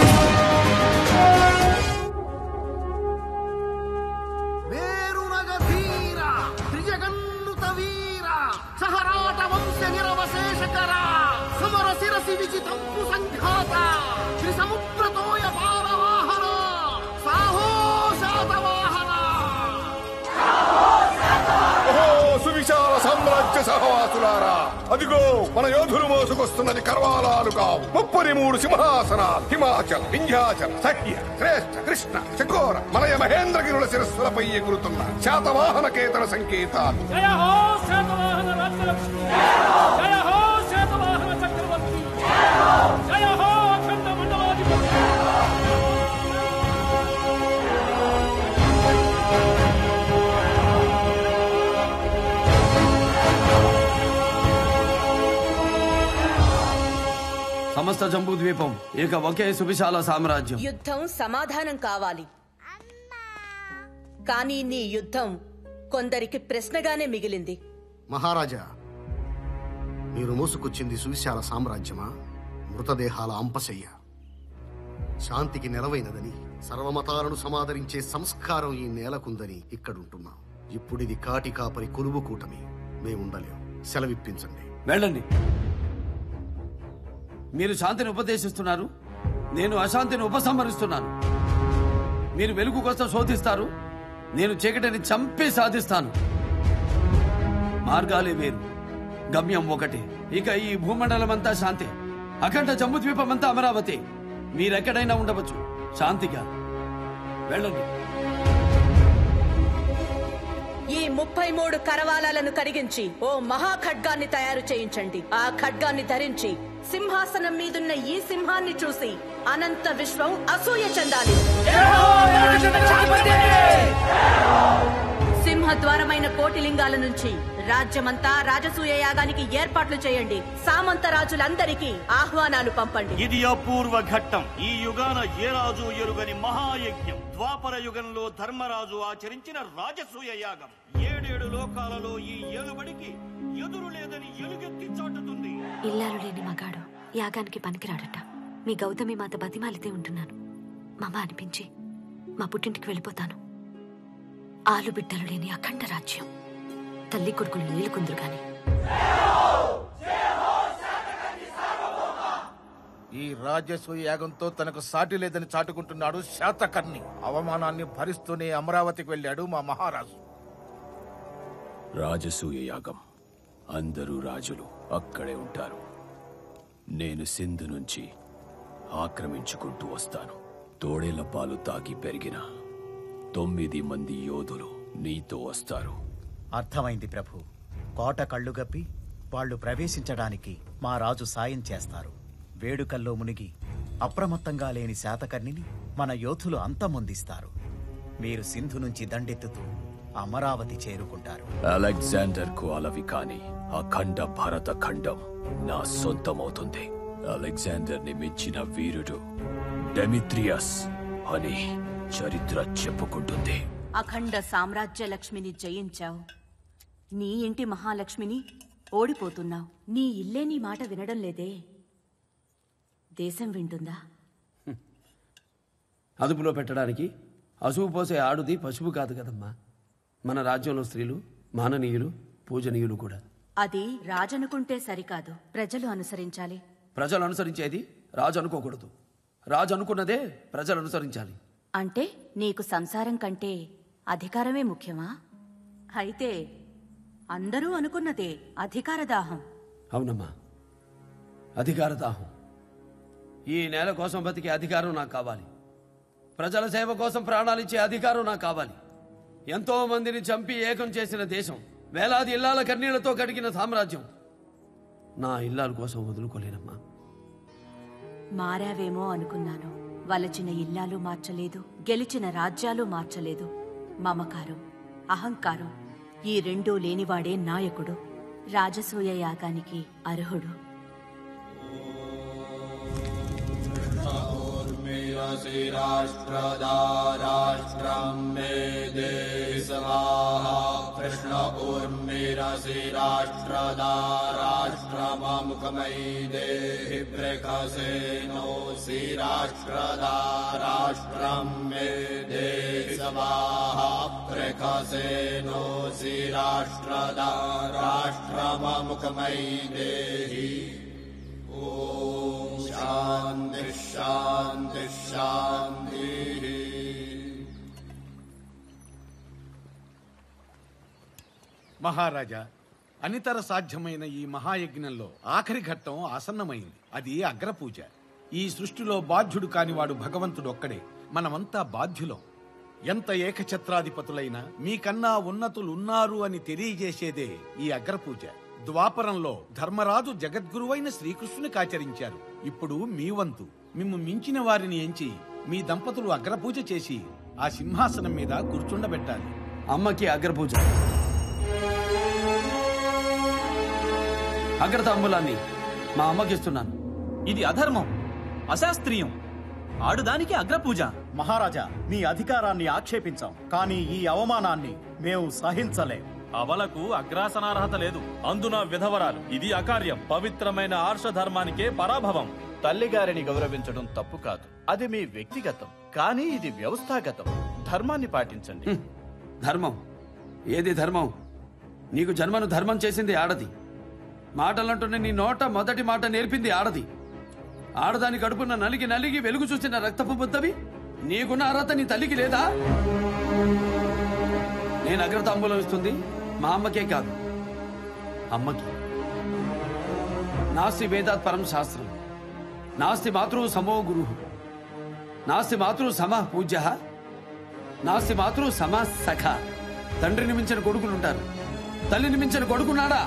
మేరు నగధీరా శకర సమర శిరసి విజితంపు సంఘాత త్రిసముద్రతోయ పారవాహన సాహో శాతవాహన. సువిశాల సామ్రాజ్య సహవాసులారా, అదిగో మన యోధులు మోసుకొస్తున్నది కర్వాలాలు కావు, 33 సింహాసనాలు హిమాచల్, వింధ్యాచల్, సహ్య, శ్రేష్ఠ, కృష్ణ, చకోర, మలయ మహేంద్రగిరుల శిరస్సులపై ఎగురుతున్న శాతవాహన కేతన సంకేతాలు. జయ హో శాతవాహన రాజ్యలక్ష్మి, జయ హో శాతవాహన చక్రవర్తి, జయ హో అఖండ మండలాధిపతి. సమస్త జంబూ ద్వీపం ఇక ఒకే సువిశాల సామ్రాజ్యం. యుద్ధం సమాధానం కావాలి, కానీ నీ యుద్ధం కొందరికి ప్రశ్నగానే మిగిలింది. మహారాజా, మీరు మోసుకొచ్చింది సువిశాల సామ్రాజ్యమా, మృతదేహాల అంపశయ్య? శాంతికి నెలవైనదని, సర్వమతాలను సమాదరించే సంస్కారం ఈ నేలకుందని ఇక్కడుంటున్నాం. ఇప్పుడిది కాటి కాపరి కొలువు కూటమి, మేముండలేం. సెలవిప్పించండి. వెళ్ళండి. మీరు శాంతిని ఉపదేశిస్తున్నారు, నేను అశాంతిని ఉపసంహరిస్తున్నాను. మీరు వెలుగు కోసం శోధిస్తారు, నేను చీకటిని చంపి సాధిస్తాను. మార్గాలే వేరు, గమ్యం ఒకటే. ఇక ఈ భూమండలమంతా శాంతి, అఖండ జంబుద్వీపమంతా అమరావతి. మీరెక్కడైనా ఉండవచ్చు శాంతిగా. వెళ్ళండి. ఈ 33 కరవాలాలను కరిగించి ఓ మహా ఖడ్గాన్ని తయారు చేయించండి. ఆ ఖడ్గాన్ని ధరించి సింహాసనం మీదున్న ఈ సింహాన్ని చూసి అనంత విశ్వం అసూయ చెందాలి. సింహద్వారమైన కోటిలింగాల నుంచి రాజ్యమంతా రాజసూయ యాగానికి ఏర్పాట్లు చేయండి. సామంత రాజులందరికీ ఆహ్వానాలు పంపండి. ఇది అపూర్వ ఘట్టం. ఈ యుగాన ఏ రాజు ఎరుగని మహాయజ్ఞం. ద్వాపర యుగంలో ధర్మరాజు ఆచరించిన రాజసూయ యాగం 7 లోకాలలో ఈ ఏలుబడికి ఎదురు లేదని ఎలుగెత్తి చాటుతుంది. ఇల్లాలు లేని మగాడు యాగానికి పనికిరాడట. మీ గౌతమి మాత బతిమాలితే ఉంటున్నాను. మమ అనిపించి మా పుట్టింటికి వెళ్ళిపోతాను. ఆలు బిడ్డలు లేని అఖండ రాజ్యం, తల్లి కొడుకులు ఏలుకుందరు గాని. ఈ రాజసూయ యాగంతో తనకు సాటి లేదని చాటుకుంటున్నాడు శాతకర్ణి. అవమానాన్ని భరిస్తూనే అమరావతికి వెళ్ళాడు మా మహారాజు. రాజసూయ యాగం, అందరూ రాజులు అక్కడే ఉంటారు. నేను సింధు నుంచి ఆక్రమించుకుంటూ వస్తాను. తోడేళ్ల పాలు తాగి పెరిగిన 9 మంది యోధులు నీతో వస్తారు. అర్థమైంది ప్రభు. కోట కళ్ళుగప్పి వాళ్ళు ప్రవేశించడానికి మా రాజు సాయం చేస్తారు. వేడుకల్లో మునిగి అప్రమత్తంగా లేని శాతకర్ణిని మన యోధులు అంతమొందిస్తారు. మీరు సింధు నుంచి దండెత్తుతూ అమరావతి చేరుకుంటారు. అలెగ్జాండర్ కు అలవి కాని అఖండ భరత ఖండం నా సొంతమవుతుంది. అలెగ్జాండర్ ని మించిన వీరుడు డెమిత్రియస్ అని చరిత్ర చెప్పుకుంటుంది. అఖండ సామ్రాజ్య లక్ష్మిని జయించావు, నీ ఇంటి మహాలక్ష్మిని ఓడిపోతున్నావు. నీ ఇల్లే నీ మాట వినడం లేదే, దేశం వింటుందా? అదుపులో పెట్టడానికి అసువు పోసే ఆడుది పశువు కాదు కదమ్మా. మన రాజ్యంలో స్త్రీలు మాననీయులు, పూజనీయులు కూడా. అది రాజనుకుంటే సరికాదు, ప్రజలు అనుసరించాలి. ప్రజలు అనుసరించేది రాజు అనుకోకూడదు. రాజు అనుకున్నదే ప్రజలు అనుసరించాలి. అంటే నీకు సంసారం కంటే అధికారమే ముఖ్యమా? అయితే అందరూ అనుకున్నదే అధికార దాహం. అవునమ్మా, అధికార దాహం. ఈ నేల కోసం బతికే అధికారం నాకు కావాలి. ప్రజల సేవ కోసం ప్రాణాలిచ్చే అధికారం నాకు కావాలి. ఎంతో మందిని చంపి ఏకం చేసిన దేశం, వేలాది ఇల్లాల కన్నీళ్లతో కడిగిన సామ్రాజ్యం నా ఇల్లాల కోసం వదులుకోలేనమ్మా. మారావేమో అనుకున్నాను. వలచిన ఇల్లాలు మార్చలేదు, గెలిచిన రాజ్యాలు మార్చలేదు. మమకారం, అహంకారం ఈ రెండూ లేనివాడే నాయకుడు, రాజసూయ యాగానికి అర్హుడు. उर्मिरसि राष्ट्रदा राष्ट्रं मे देहि स्वाहा कृष्ण उर्मिरसि राष्ट्रदा राष्ट्रममुखमयि देहि बृखसेनोऽसि राष्ट्रदा राष्ट्रं मे देहि स्वाहा बृखसेनोऽसि राष्ट्रदा राष्ट्रममुखमयि देहि ओम शांति शांति शांति। మహారాజా, అనితర సాధ్యమైన ఈ మహాయజ్ఞంలో ఆఖరి ఘట్టం ఆసన్నమైంది. అది అగ్రపూజ. ఈ సృష్టిలో బాధ్యుడు కానివాడు భగవంతుడు ఒక్కడే. మనమంతా బాధ్యులం. ఎంత ఏకఛత్రాధిపతులైనా మీకన్నా ఉన్నతులున్నారు అని తెలియజేసేదే ఈ అగ్రపూజ. ద్వాపరంలో ధర్మరాజు జగద్గురువైన శ్రీకృష్ణునికి ఆచరించారు. ఇప్పుడు మీ వంతు. మిమ్ము మించిన వారిని ఎంచి మీ దంపతులు అగ్రపూజ చేసి ఆ సింహాసనం మీద కూర్చుండబెట్టాలి. అమ్మకి అగ్రపూజ. అగ్రతాంబూలాన్ని మా అమ్మకిస్తున్నాను. ఇది అధర్మం, అశాస్త్రీయం. ఆడుదానికి అగ్రపూజ. మహారాజా, మీ అధికారాన్ని ఆక్షేపించాం, కానీ ఈ అవమానాన్ని మేము సహించలేం. అవలకు అగ్రాసనార్హత లేదు, అందున విధవరాలు. ఇది అకార్యం. పవిత్రమైన ఆర్షధర్మానికే పరాభవం. తల్లిగారిని గౌరవించడం తప్పు కాదు, అది మీ వ్యక్తిగతం. కానీ ఇది వ్యవస్థాగతం. ధర్మాన్ని పాటించండి. ధర్మం? ఏది ధర్మం? నీకు జన్మను ధర్మం చేసింది ఆడది. మాటలంటూనే నీ నోట మొదటి మాట నేర్పింది ఆడది. ఆడదాని కడుపున నలిగి నలిగి వెలుగు చూసిన రక్తపు బుద్ధవి నీకున్న అర్హత నీ తల్లికి లేదా? నేను అగ్రతాంబూలం ఇస్తుంది మా అమ్మకే కాదు, అమ్మకి. నాస్తి వేదాత్ పరం శాస్త్రం, నాస్తి మాతృ సమో గురు, నాస్తి మాతృ సమ పూజ్య, నాస్తి మాతృ సమ సఖ. తండ్రిని మించిన కొడుకులుంటారు, తల్లిని మించిన కొడుకున్నాడా?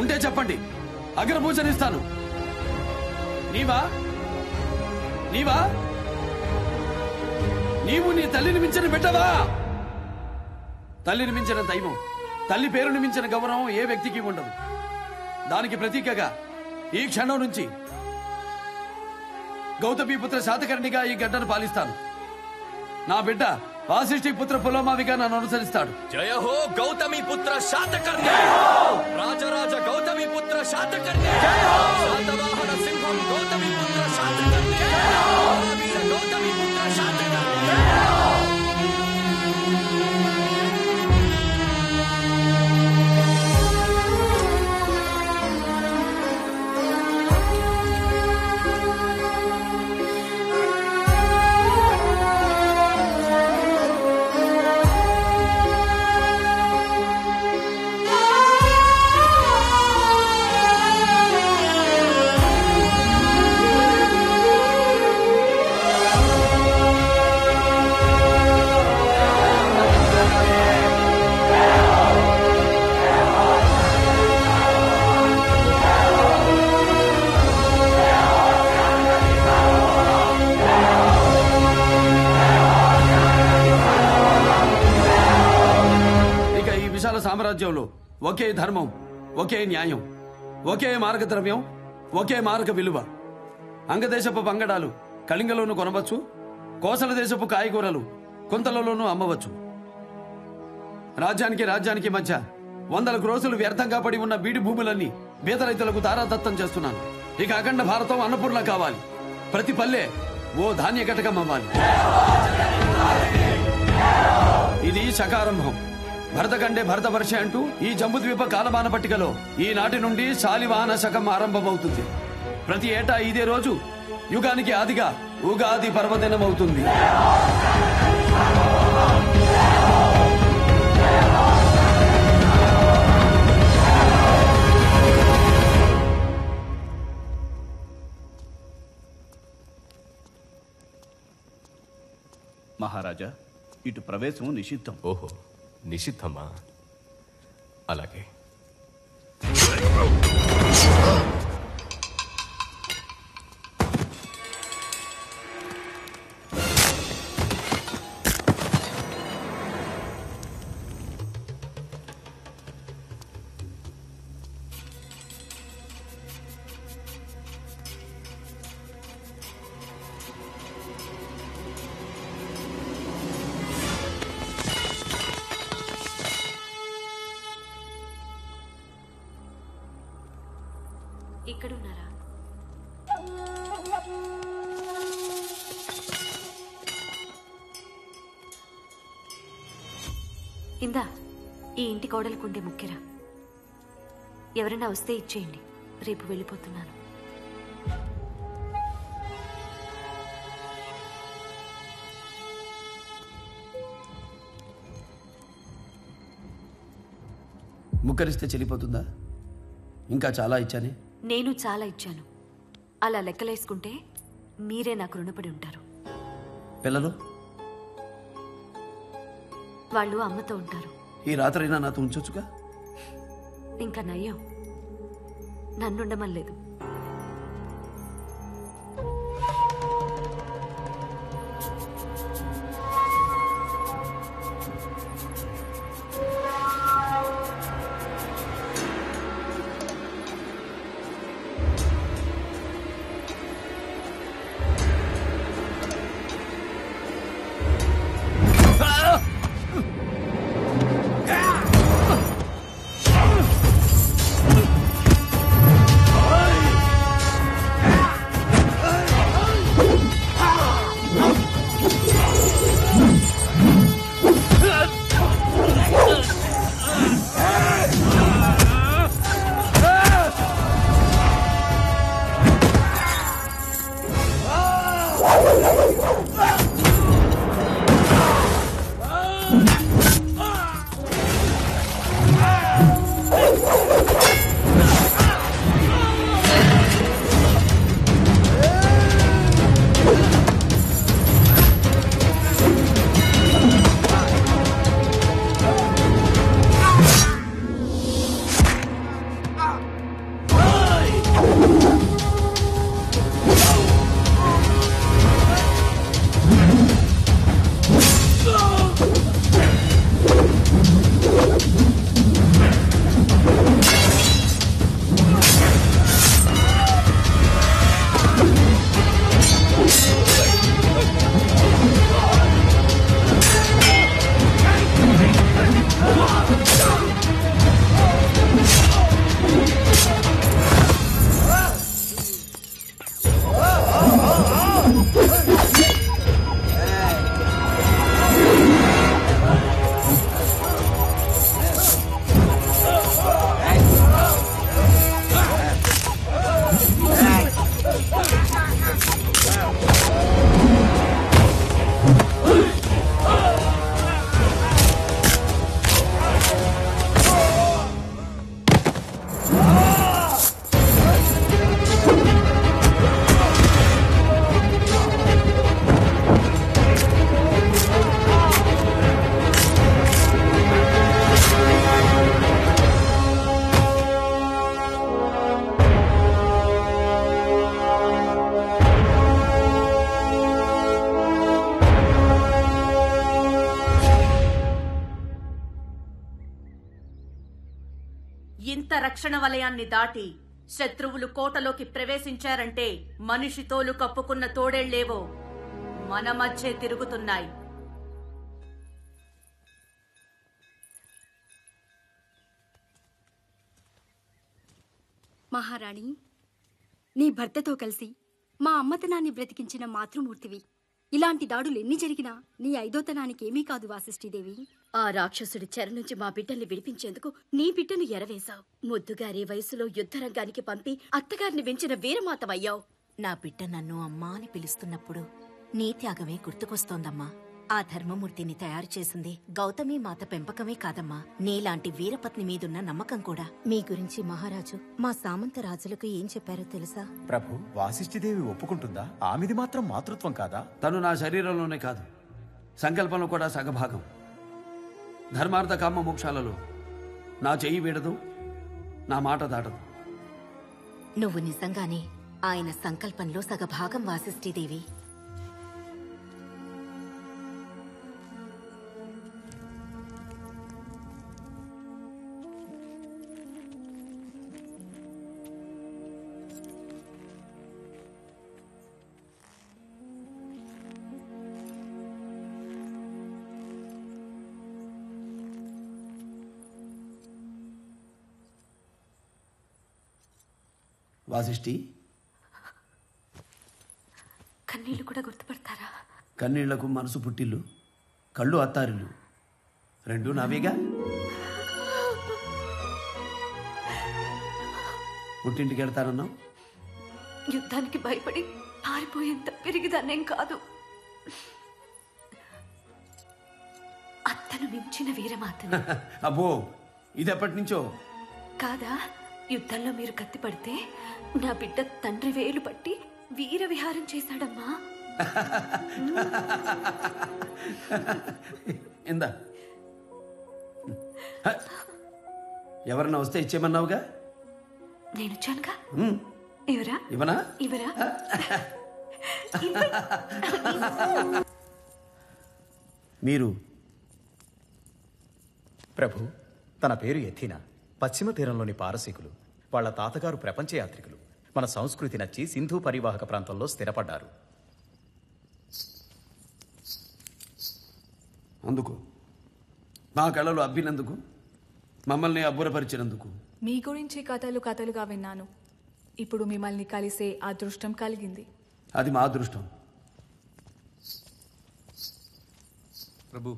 ఉంటే చెప్పండి, అగ్రపూజనిస్తాను. నీవా నీవా నీవు నీ తల్లిని మించిన బిడ్డవా? తల్లిని మించిన దైవం, తల్లి పేరుని మించిన గౌరవం ఏ వ్యక్తికి ఉండదు. దానికి ప్రతీకగా ఈ క్షణం నుంచి గౌతమీపుత్ర శాతకర్ణిగా ఈ గడ్డను పాలిస్తాను. నా బిడ్డ వాసిష్ఠి పుత్ర పులోమావిగా నన్ను అనుసరిస్తాడు. జయ హో గౌతమీపుత్ర శాతకర్ణి, రాజరాజ గౌతమీపుత్ర శాతకర్ణి, శాతవాహన సింహం గౌతమీపుత్ర శాతకర్ణి, వీర గౌతమీపుత్ర శాతకర్ణి. సామ్రాజ్యంలో ఒకే ధర్మం, ఒకే న్యాయం, ఒకే మార్గద్రవ్యం, ఒకే మార్గ విలువ. అంగదేశపు బంగడాలు కళింగలోనూ కొనవచ్చు, కోసల దేశపు కాయగూరలు కొంతలలోనూ అమ్మవచ్చు. రాజ్యానికి మధ్య 100 క్రోసులు వ్యర్థంగా పడి ఉన్న బీడి భూములన్నీ బీద రైతులకు దారాదత్తం చేస్తున్నాను. ఇక అఖండ భారతం అన్నపూర్ణ కావాలి. ప్రతి పల్లె ఓ ధాన్య ఘటకం అవ్వాలి. ఇది శకారంభం. భరతకండే భరతవర్ష అంటూ ఈ జంబుద్వీప కాలమాన పట్టికలో ఈనాటి నుండి శాలివాహన శకం ఆరంభమవుతుంది. ప్రతి ఏటా ఇదే రోజు యుగానికి ఆదిగా ఉగాది పర్వదినం అవుతుంది. మహారాజా, ఇటు ప్రవేశం నిషిద్ధం. ఓహో, నిషిద్ధమా? అలాగే. ఇక్కడున్నారా? ఇందా ఈ ఇంటి కోడలకుండే ముఖ్యరా. ఎవరైనా వస్తే ఇచ్చేయండి, రేపు వెళ్ళిపోతున్నాను. ముక్కరిస్తే చెల్లిపోతుందా? ఇంకా చాలా ఇచ్చానే. నేను చాలా ఇచ్చాను. అలా లెక్కలేసుకుంటే మీరే నాకు రుణపడి ఉంటారు. పిల్లలు వాళ్ళు అమ్మతో ఉంటారు. ఈ రాత్రైనా నాతో ఉంచొచ్చుగా. ఇంకా నయ్యం, నన్నుండమనలేదు. ఇంత రక్షణ వలయాన్ని దాటి శత్రువులు కోటలోకి ప్రవేశించారంటే మనిషి తోలు కప్పుకున్న తోడేళ్లేవో మన మధ్యే తిరుగుతున్నాయి. మహారాణి, నీ భర్తతో కలిసి మా అమ్మతనాన్ని బ్రతికించిన మాతృమూర్తివి. ఇలాంటి దాడులు ఎన్ని జరిగినా నీ ఐదోతనానికి ఏమీ కాదు వాసిష్ఠీదేవి. ఆ రాక్షసుడి చెర నుంచి మా బిడ్డల్ని విడిపించేందుకు నీ బిడ్డను ఎరవేశావు. ముద్దుగారి వయసులో యుద్ధరంగానికి పంపి అత్తగారిని వెంచిన వీరమాతమయ్యావు. నా బిడ్డ నన్ను అమ్మా అని పిలుస్తున్నప్పుడు నీ త్యాగమే గుర్తుకొస్తోందమ్మా. ఆ ధర్మమూర్తిని తయారు చేసింది గౌతమి మాత పెంపకమే కాదమ్మా, నీలాంటి వీరపత్ని మీదున్న నమ్మకం కూడా. మీ గురించి మహారాజు మా సామంత రాజులకు ఏం చెప్పారో తెలుసా? ప్రభు, వాసిష్ఠిదేవి ఒప్పుకుంటుందా? ఆమెది మాత్రం మాతృత్వం కాదా? తను నా శరీరంలోనే కాదు, సంకల్పంలో కూడా సగభాగం. ధర్మార్థ కామ మోక్షాలలో నా చెయ్యి వీడదు, నా మాట దాటదు. నువ్వు నిజంగానే ఆయన సంకల్పంలో సగభాగం వాసిష్ఠీదేవి. వాసిష్ఠి, కన్నీళ్లు కూడా గుర్తుపడతారా? కన్నీళ్లకు మనసు పుట్టిల్లు, కళ్ళు అత్తారిల్లు, రెండు నావేగా. పుట్టింటికి వెళ్తారన్నావు. యుద్ధానికి భయపడి పారిపోయేంత పెరిగిదాన్నేం కాదు. అత్తను మించిన వీరమాతను. అబ్బో, ఇది ఎప్పటి నుంచో కాదా? యుద్ధంలో మీరు కత్తి పడితే నా బిడ్డ తండ్రి వేలు పట్టి వీర విహారం చేశాడమ్మా. ఇందా, ఎవరన్నా వస్తే ఇచ్చేయమన్నావుగా. నేను వచ్చానుగా. ఎవరా? ఇవనా? ఇవరా? మీరు? ప్రభు, తన పేరు ఎథీనా. పశ్చిమ తీరంలోని పారసీకులు. వాళ్ళ తాతగారు ప్రపంచ యాత్రికులు. మన సంస్కృతి నచ్చి సింధు పరివాహక ప్రాంతంలో స్థిరపడ్డారు. అందుకు మా కళలు అబ్బినందుకు, మమ్మల్ని అబ్బురపరిచినందుకు. మీ గురించి కథలుగా విన్నాను. ఇప్పుడు మిమ్మల్ని కలిసే అదృష్టం కలిగింది. అది మా అదృష్టం. ప్రభు,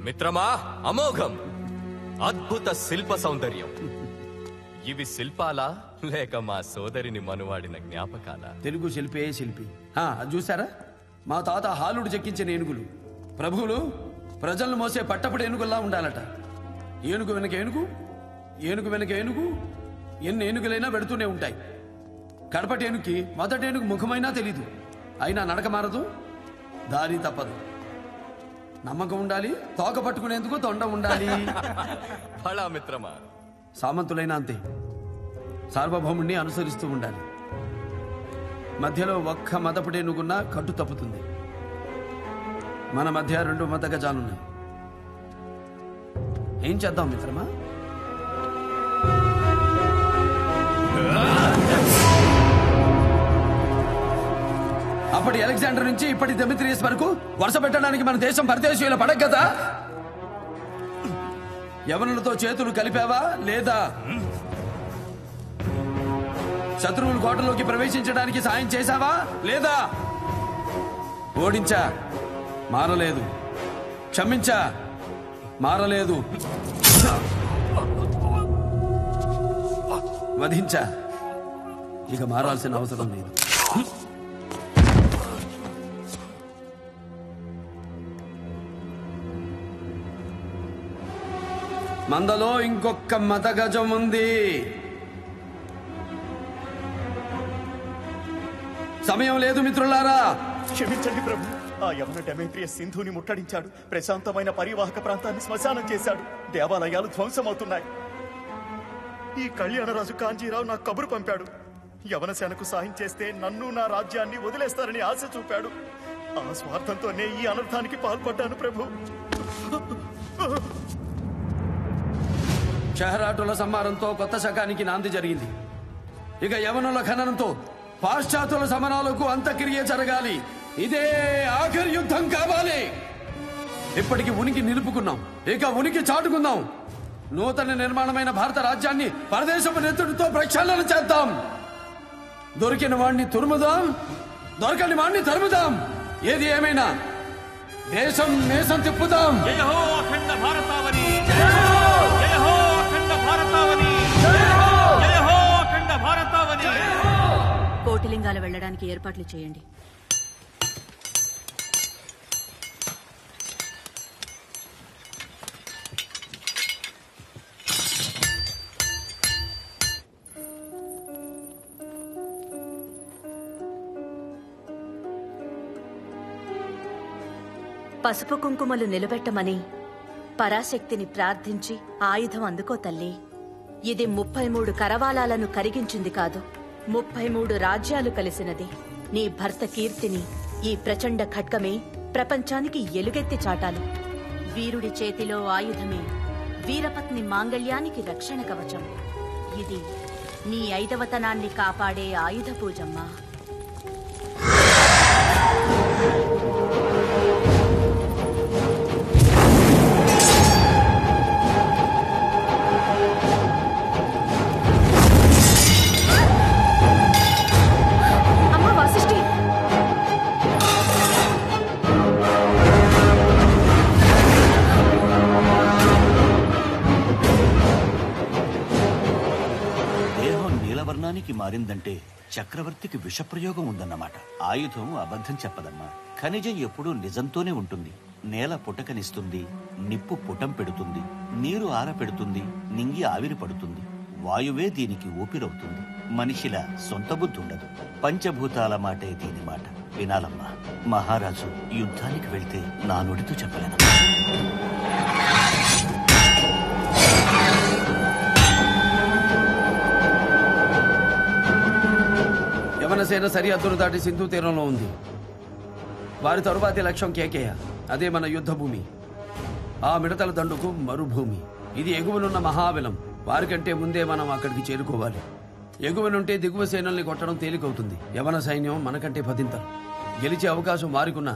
మిత్రమా, అమోఘం, అద్భుత శిల్ప సౌందర్యం. ఇవి శిల్పాలా లేక మా సోదరిని మనువాడిన జ్ఞాపకాలా? తెలుగు శిల్పే శిల్పి. అది చూసారా? మా తాత హాలుడు చెక్కించిన ఏనుగులు. ప్రభువులు ప్రజలను మోసే పట్టపడి ఏనుగుల్లా ఉండాలట. ఏనుగు వెనక ఏనుగు, ఏనుగు వెనక ఏనుగు, ఎన్ని ఏనుగులైనా పెడుతూనే ఉంటాయి. కడపటి ఏనుగుకి మొదటి ఏనుగు ముఖమైనా తెలీదు. అయినా నడక మారదు, దారి తప్పదు. నమ్మకం ఉండాలి, తోక పట్టుకునేందుకు తొండ ఉండాలి. బలా మిత్రమా. సామంతులైనా అంతే, సార్వభౌముణ్ణి అనుసరిస్తూ ఉండాలి. మధ్యలో ఒక్క మతపుడేనుగున్నా కట్టు తప్పుతుంది. మన మధ్య 2 మత గజాలున్నాయి. ఏం చేద్దాం మిత్రమా? అప్పటి అలెగ్జాండర్ నుంచి ఇప్పటి డెమిత్రియస్ వరకు వరుస పెట్టడానికి మన దేశం పరదేశీయుల పడక కదా. యవనులతో చేతులు కలిపావా లేదా? శత్రువులు కోటలోకి ప్రవేశించడానికి సాయం చేశావా లేదా? ఓడించా, మారలేదు. క్షమించా, మారలేదు. వధించా, ఇక మారాల్సిన అవసరం లేదు. మందలో ఇంకొక మత గజం ఉంది. సమయం లేదు మిత్రులారా. క్షమించండి ప్రభు. ఆ యవన డెమేట్రియస్ సింధుని ముట్టడించాడు. ప్రశాంతమైన పరివాహక ప్రాంతాన్ని శ్మశానం చేశాడు. దేవాలయాలు ధ్వంసమవుతున్నాయి. ఈ కళ్యాణరాజు కాంజీరావు నాకు కబురు పంపాడు. యవన సేనకు సాయం చేస్తే నన్ను, నా రాజ్యాన్ని వదిలేస్తారని ఆశ చూపాడు. ఆ స్వార్థంతోనే ఈ అనర్థానికి పాల్పడ్డాను ప్రభు. షహరాటుల సంహారంతో కొత్త శకానికి నాంది జరిగింది. ఇక యవనుల ఖననంతో పాశ్చాత్యుల సమరాలకు అంత్యక్రియ జరగాలి. ఇదే ఆఖరి యుద్ధం కావాలి. ఇప్పటికి ఉనికి నిలుపుకున్నాం, ఇక ఉనికి చాటుకుందాం. నూతన నిర్మాణమైన భారత రాజ్యాన్ని పరదేశపు నెత్తుడితో ప్రక్షాళన చేద్దాం. దొరికిన వాణ్ణి తురుముదాం, దొరకని వాణ్ణి తరుముదాం. ఏది ఏమైనా దేశం నేసం తిప్పుదాం. జయ హో అఖండ భారతావని, జయ హో అఖండ భారతావని, జయ హో అఖండ భారతావని. కోటిలింగాలు వెళ్ళడానికి ఏర్పాట్లు చేయండి. పసుపు కుంకుమలు నిలబెట్టమని పరాశక్తిని ప్రార్థించి ఆయుధం అందుకో తల్లి. ఇది 33 కరవాలాలను కరిగించింది కాదు, 33 రాజ్యాలు కలిసినది. నీ భర్త కీర్తిని ఈ ప్రచండ ఖడ్గమే ప్రపంచానికి ఎలుగెత్తి చాటాలి. వీరుడి చేతిలో ఆయుధమే వీరపత్ని మాంగళ్యానికి రక్షణ కవచం. ఇది నీ ఐదవతనాన్ని కాపాడే ఆయుధ పూజమ్మా. మారిందంటే చక్రవర్తికి విషప్రయోగం ఉందన్నమాట. ఆయుధం అబద్ధం చెప్పదమ్మా. ఖనిజం ఎప్పుడూ నిజంతోనే ఉంటుంది. నేల పుటకనిస్తుంది, నిప్పు పుటం పెడుతుంది, నీరు ఆరపెడుతుంది, నింగి ఆవిరి పడుతుంది, వాయువే దీనికి ఊపిరవుతుంది. మనిషిలా సొంత బుద్ధి ఉండదు. పంచభూతాల మాటే దీని మాట. వినాలమ్మా, మహారాజు యుద్ధానికి వెళ్తే నా నోటితో చెప్పలేను. యవనసేన సరిహద్దును దాటి సింధు తీరంలో ఉంది. వారి తరువాతి లక్ష్యం కేకేయ. అదే మన యుద్ధ భూమి. ఆ మిడతల దండుకు మరుభూమి. ఇది ఎగువనున్న మహాబలం. వారికంటే ముందే మనం అక్కడికి చేరుకోవాలి. ఎగువనుంటే దిగువ సేనల్ని కొట్టడం తేలికవుతుంది. యవన సైన్యం మనకంటే పదింతలు. గెలిచే అవకాశం వారికున్న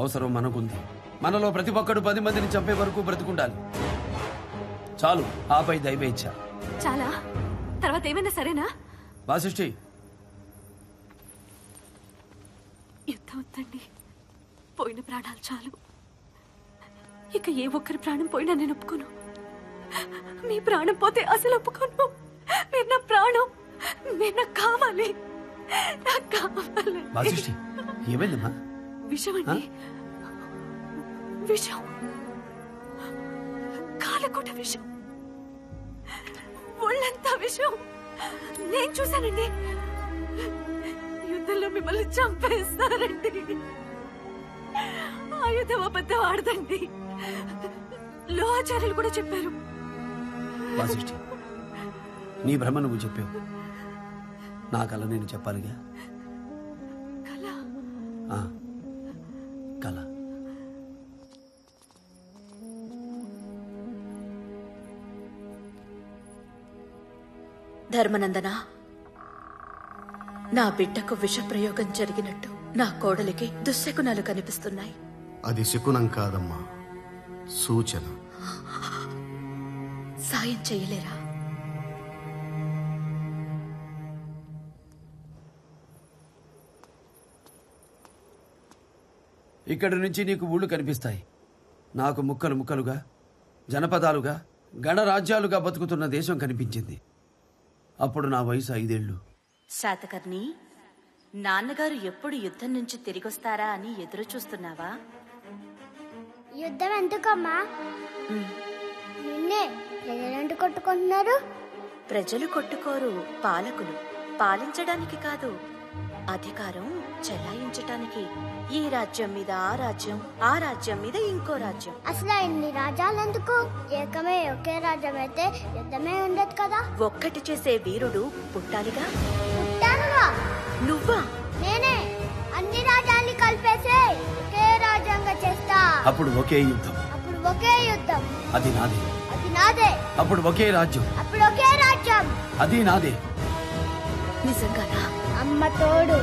అవసరం మనకుంది. మనలో ప్రతి ఒక్కడు 10 మందిని చంపే వరకు బ్రతుకుండాలి. చాలు, ఆపై దైవేచ్ఛ. చాలా తర్వాత ఏమైనా సరేనా? వాసిష్ఠి, యుద్ధం వద్దండి. పోయిన ప్రాణాలు చాలు. ఇక ఏ ఒక్కరి ప్రాణం పోయినా నేను ఒప్పుకోను. మీ ప్రాణం పోతే అసలు ఒప్పుకోను. మీరు నా ప్రాణం, మీరు నాకు కావాలి, నాకు కావాలి. వాసిష్ఠి, ఏమైందమ్మా? విషం అండి, విషం, కాలకూట విషం, ఒళ్ళంతా విషం. నేను చూశానండి. యుద్ధంలో మిమ్మల్ని చంపేస్తారండి. ఆయుధం అబద్ధం ఆడదండి. లోహాచార్యులు కూడా చెప్పారు. వాసిష్ఠి, నీ భ్రమ నువ్వు చెప్పావు. నా కళ నేను చెప్పాలిగా. కళ ధర్మనందన, నా బిడ్డకు విషప్రయోగం జరిగినట్టు నా కోడలికి దుశ్శకునాలు కనిపిస్తున్నాయి. అది శకునం కాదమ్మా, సూచన. సాయం చేయలేరా? ఇక్కడి నుంచి నీకు ఊళ్ళు కనిపిస్తాయి. నాకు ముక్కలు ముక్కలుగా, జనపదాలుగా, గణరాజ్యాలుగా బతుకుతున్న దేశం కనిపించింది. అప్పుడు నా వయసు 5 ఏళ్ళు. శాతకర్ణి, నాన్నగారు ఎప్పుడు యుద్ధం నుంచి తిరిగొస్తారా అని ఎదురు చూస్తున్నావా? యుద్ధం ఎందుకమ్మా? నిన్నే ప్రజలంటూ కొట్టుకుంటున్నారు. ప్రజలు కొట్టుకోరు, పాలకులు. పాలించడానికి కాదు, అధికారం చెలాయించటానికి. ఈ రాజ్యం మీద ఆ రాజ్యం, ఆ రాజ్యం మీద ఇంకో రాజ్యం. అసలు ఇన్ని రాజ్యాలు ఎందుకు? ఏకమే ఒకే రాజ్యం అయితే యుద్ధమే ఉండదు కదా. ఒక్కటి చేసే వీరుడు పుట్టాలిగా. పుట్టానుగా. నువ్వా? నేనే అన్ని రాజ్యాన్ని కలిపేసి ఒకే రాజ్యంగా చేస్తా. అప్పుడు ఒకే యుద్ధం. అప్పుడు ఒకే యుద్ధం. అది నాదే. అది నాదే. అప్పుడు ఒకే రాజ్యం. అప్పుడు ఒకే రాజ్యం. అది నాదే. నిజంగానా? అమ్మ తోడు.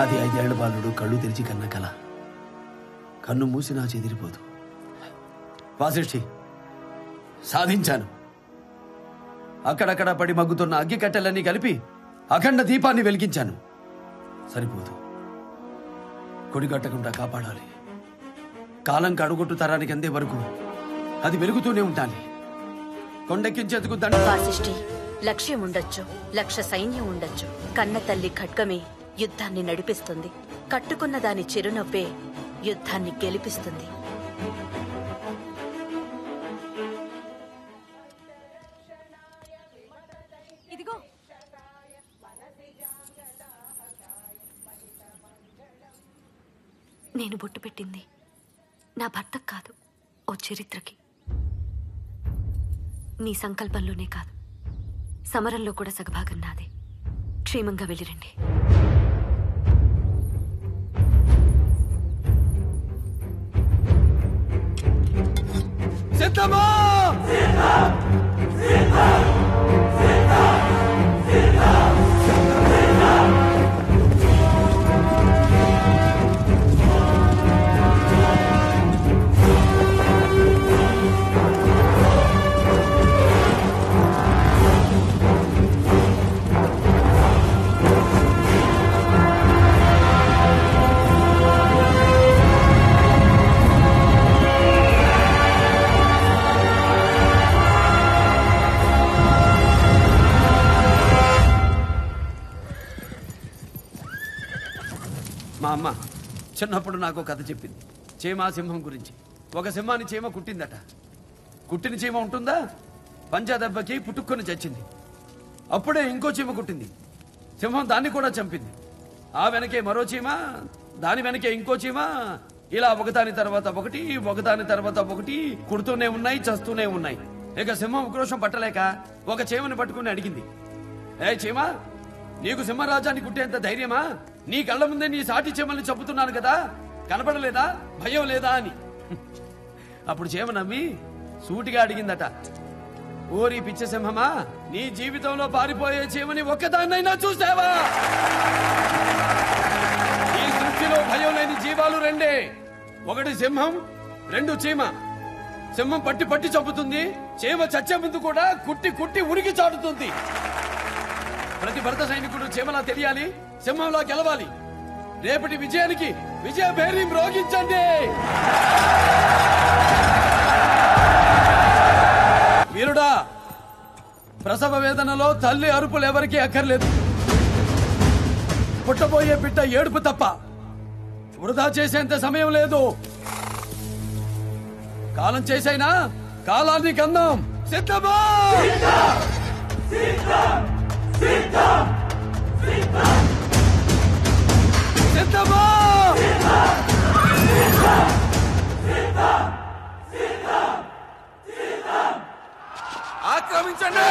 అది 5 ఏళ్ల బాలుడు కళ్ళు తెరిచి కన్న కల. కన్ను మూసినా చెదిరిపోదు. వాసిష్ఠి, సాధించాను. అక్కడక్కడ పడి మగ్గుతున్న అగ్గి కట్టెలన్నీ కలిపి అఖండ దీపాన్ని వెలిగించాను. సరిపోదు, కొడిగట్టకుండా కాపాడాలి. కాలం కడుగొట్టు తరానికి అందే వరకు అది వెలుగుతూనే ఉండాలి. కొండెక్కించేందుకు దండ. వాసిష్ఠి, లక్ష్యం ఉండొచ్చు, లక్ష సైన్యం ఉండొచ్చు. కన్న తల్లి ఖడ్గమే యుద్ధాన్ని నడిపిస్తుంది. కట్టుకున్న దాని చిరునవ్వే యుద్ధాన్ని గెలిపిస్తుంది. ఇదిగో, నేను బొట్టు పెట్టింది నా భర్తకు కాదు, ఓ చరిత్రకి. మీ సంకల్పంలోనే కాదు, సమరంలో కూడా సగభాగం నాదే. క్షేమంగా వెళ్ళిరండి. సిద్ధమా? మా అమ్మ చిన్నప్పుడు నాకు కథ చెప్పింది, చీమ సింహం గురించి. ఒక సింహాన్ని చీమ కుట్టిందట. కుట్టిన చీమ ఉంటుందా? పంజా దెబ్బకి పుట్టుకొని చచ్చింది. అప్పుడే ఇంకో చీమ కుట్టింది. సింహం దాన్ని కూడా చంపింది. ఆ వెనకే మరో చీమ, దాని వెనకే ఇంకో చీమ, ఇలా ఒకదాని తర్వాత ఒకటి, ఒకదాని తర్వాత ఒకటి కుడుతూనే ఉన్నాయి, చస్తూనే ఉన్నాయి. ఇక సింహం ఉక్రోషం పట్టలేక ఒక చీమని పట్టుకుని అడిగింది, ఏ చీమ, నీకు సింహరాజాన్ని కుట్టేంత ధైర్యమా? నీ కళ్ళ ముందే నీ సాటి చీమల్ని చంపుతున్నాను కదా, కనపడలేదా? భయం లేదా అని. అప్పుడు చీమ నమ్మి సూటిగా అడిగిందట, ఓరి పిచ్చ సింహమా, నీ జీవితంలో పారిపోయే చీమని ఒక్కదాన్నైనా చూసావా? ఈ సృష్టిలో భయం లేని జీవాలు రెండే, ఒకటి సింహం, రెండు చీమ. సింహం పట్టి పట్టి చంపుతుంది, చీమ చచ్చే ముందు కూడా కుట్టి కుట్టి ఉరికి చాటుతుంది. ప్రతి భరత సైనికుడు చీమలా తెలియాలి, సింహంలా గెలవాలి. రేపటి విజయానికి విజయ భేరీ మ్రోగించండి. వీరుడా, ప్రసవ వేదనలో తల్లి అరుపులు ఎవరికీ అక్కర్లేదు. పుట్టబోయే బిడ్డ ఏడుపు తప్ప వృధా చేసేంత సమయం లేదు. కాలం చేసైనా కాలాన్ని కందాం. సిద్ధమా? సిద్ధమా? ఆక్రమించండి.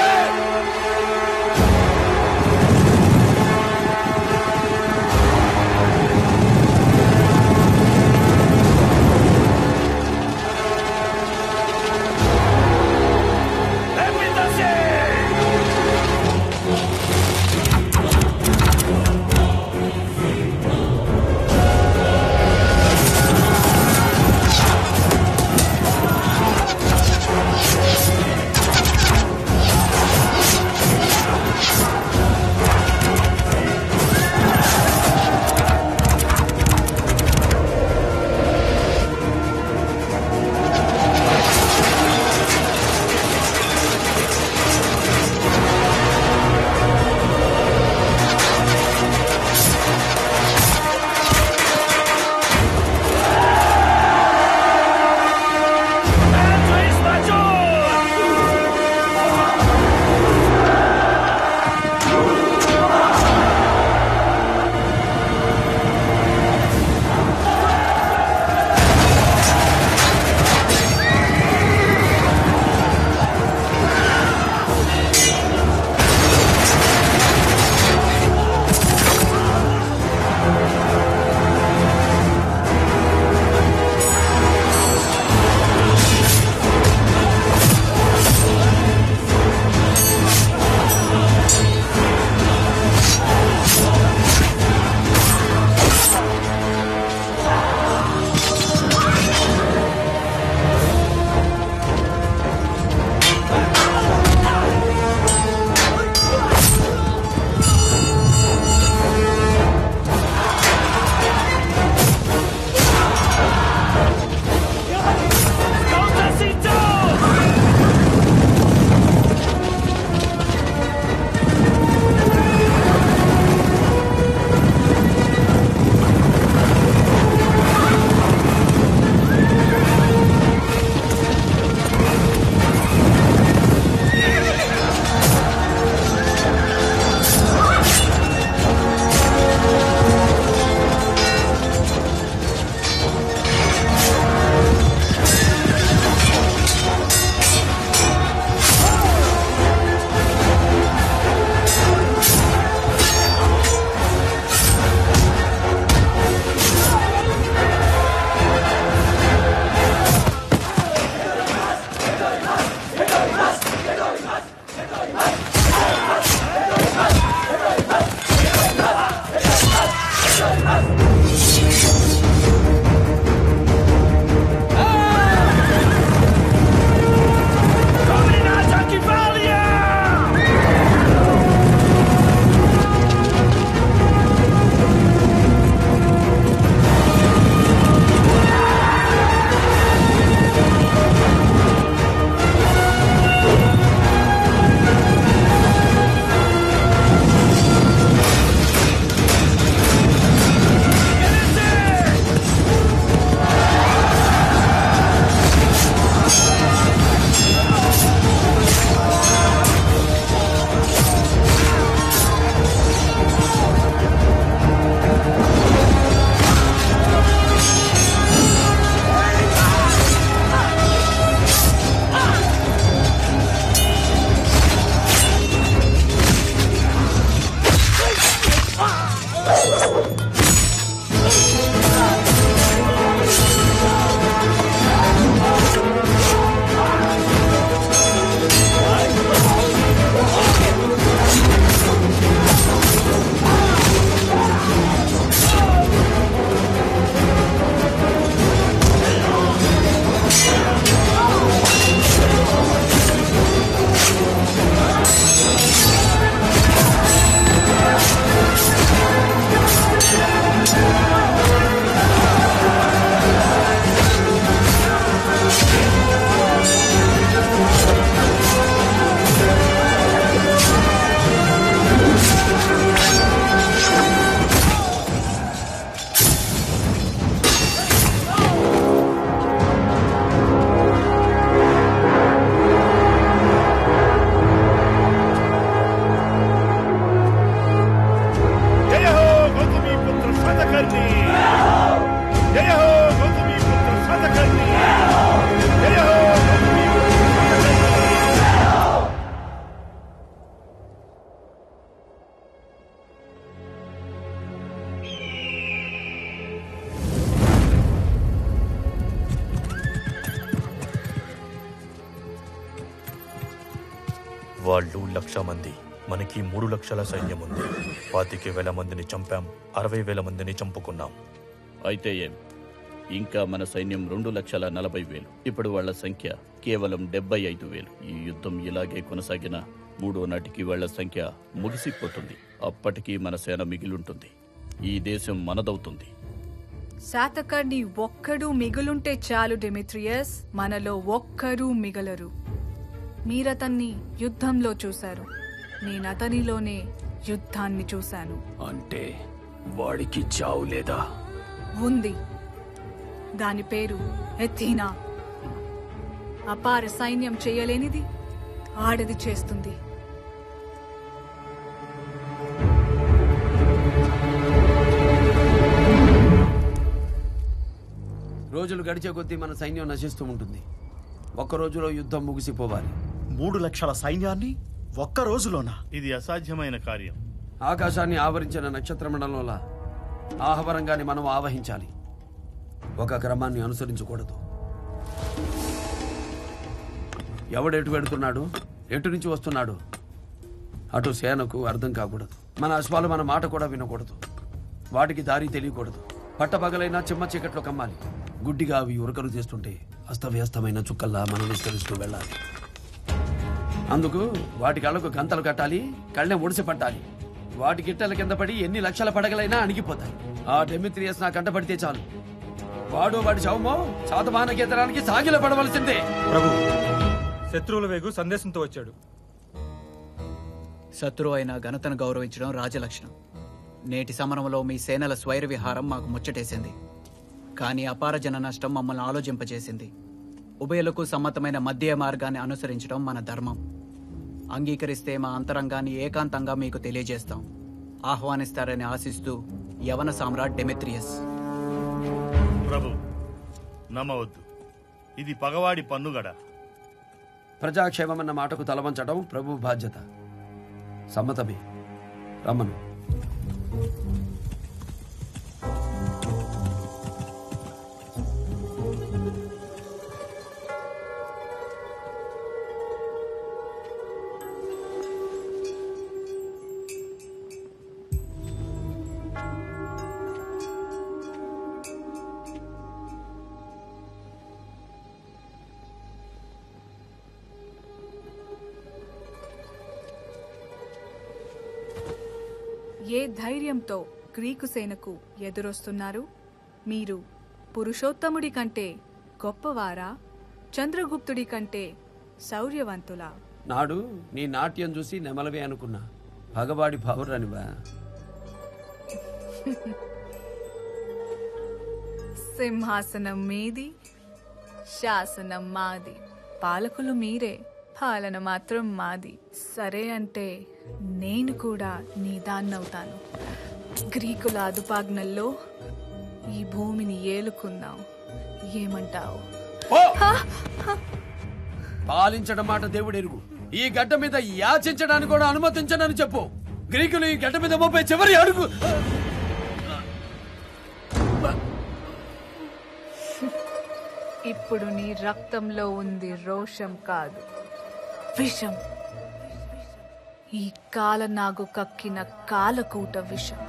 వాళ్ళు 1,00,000 మంది, మనకి 3 లక్షల సైన్యం ఉంది. 25,000 మందిని చంపాం, 60,000 మందిని చంపుకున్నాం. అయితే ఏం, ఇంకా మన సైన్యం 2,40,000. ఇప్పుడు వాళ్ళ సంఖ్య కేవలం 75,000. ఈ యుద్ధం ఇలాగే కొనసాగిన 3వ నాటికి వాళ్ళ సంఖ్య ముగిసిపోతుంది. అప్పటికీ మన సేన మిగిలుంటుంది. ఈ దేశం మనదవుతుంది. శాతకర్ణి ఒక్కడు మిగులుంటే చాలు డెమిత్రియస్, మనలో ఒక్కరూ మిగలరు. మీరతన్ని యుద్ధంలో చూశారు, నేనతనిలోనే యుద్ధాన్ని చూశాను. అంటే వాడికి చావు లేదా? ఉంది. దాని పేరు ఎథీనా. అపార సైన్యం చేయలేనిది ఆడది చేస్తుంది. రోజులు గడిచే కొద్దీ మన సైన్యం నశిస్తూ ఉంటుంది. ఒక్క రోజులో యుద్ధం ముగిసిపోవాలి. 3 లక్షల సైన్యాన్ని ఒక్క రోజులోనా? ఇది అసాధ్యమైన కార్యం. ఆకాశాన్ని ఆవరించిన నక్షత్ర మండలంలో ఆహవరంగాన్ని మనం ఆవహించాలి. ఒక క్రమాన్ని అనుసరించకూడదు. ఎవడెటు వెడుతున్నాడు, ఎటు నుంచి వస్తున్నాడు, అటు సేనకు అర్థం కాకూడదు. మన అశ్వాలు మన మాట కూడా వినకూడదు. వాటికి దారి తెలియకూడదు. పట్టపగలైనా చిమ్మ చీకట్లో కమ్మాలి. గుడ్డిగా అవి ఉరకలు చేస్తుంటే అస్తవ్యస్తమైన చుక్కల్లా మనం విస్తరిస్తూ వెళ్ళాలి. అందుకు వాటి కళ్ళకు గంతలు కట్టాలి, కళ్ళెం ఒడిసి పట్టాలి. వాటి గిట్టెల కింద పడి ఎన్ని లక్షల పడగలైనా అణిగిపోతాయి. ఆ డెమిత్రియస్ నా కంట పడితే చాలు, వాడు వాడి శవమో శాతమాన కేంద్రానికి సాగిల పడవలసిందే. ప్రభు, శత్రువుల వేగు సందేశంతో వచ్చాడు. శత్రువు అయిన ఘనతను గౌరవించడం రాజలక్షణం. నేటి సమరంలో మీ సేనల స్వైర విహారం మాకు ముచ్చటేసింది. కానీ అపార జన నష్టం మమ్మల్ని ఆలోచింపజేసింది. ఉభయులకు సమ్మతమైన మధ్య మార్గాన్ని అనుసరించడం మన ధర్మం. అంగీకరిస్తే మా అంతరంగాన్ని ఏకాంతంగా మీకు తెలియజేస్తాం. ఆహ్వానిస్తారని ఆశిస్తూ యవన సామ్రాట్ డెమిత్రియస్. ప్రభు, నమ్మవద్దు. ఇది పగవాడి పన్నుగడ. ప్రజాక్షేమమన్న మాటకు తలవంచడం ప్రభు బాధ్యత. సమ్మతమే. రమ్మను. ఏ ధైర్యంతో గ్రీకు సేనకు ఎదురొస్తున్నారు? మీరు పురుషోత్తముడి కంటే గొప్పవారా, చంద్రగుప్తుడి కంటే శౌర్యవంతులా? నాడు నీ నాట్యం చూసి నెమలవే అనుకున్నా. పగవాడి పౌరనివా? సింహాసనం మీది, శాసనం మాది. పాలకులు మీరే, పాలన మాత్రం మాది. సరే అంటే నేను కూడా నీ దాన్నవుతాను. గ్రీకుల అదుపాజ్ఞల్లో ఈ భూమిని ఏలుకుందాం. ఏమంటావు? పాలించడం మాట దేవుడు ఎరుగు. ఈ గడ్డ మీద యాచించడానికి కూడా అనుమతించనని చెప్పు. గ్రీకులు ఈ గడ్డ మీద మోపే చివరి అడుగు. ఇప్పుడు నీ రక్తంలో ఉంది రోషం కాదు, విషం. ఈ కాలనాగు కక్కిన కాలకూట విషం.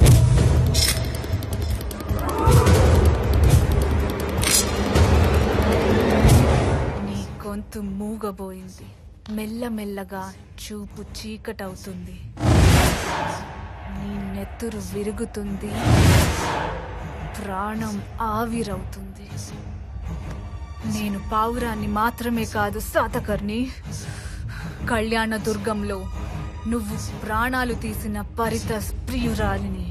నీ గొంతు మూగబోయింది. మెల్లమెల్లగా చూపు చీకటవుతుంది. నీ నెత్తురు విరుగుతుంది. ప్రాణం ఆవిరవుతుంది. నేను పావురాన్ని మాత్రమే కాదు శాతకర్ణి. కళ్యాణ దుర్గంలో నువ్వు ప్రాణాలు తీసిన పరిత ప్రియురాలిని.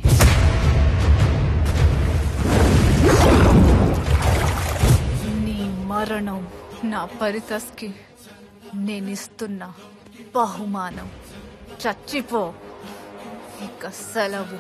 నీ మరణం నా పరితస్కి నేనిస్తున్న బహుమానం. చచ్చిపో, ఇక సెలవు.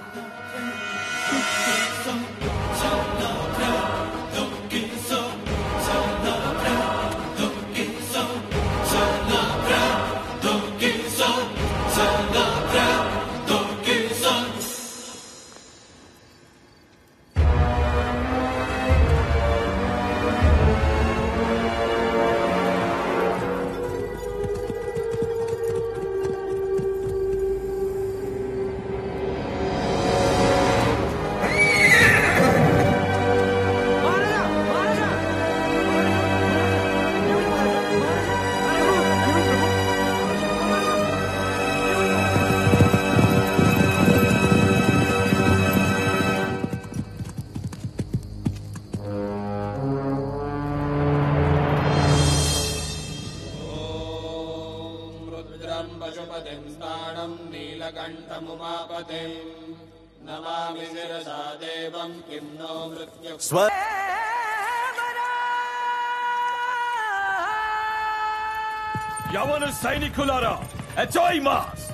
పశుపతిం స్థానం నీలకంఠముమాపతిం నమామి శిరసా దేవం కిం నో మృత్యు యవన సైనికులారా, అజయ్ మాస్!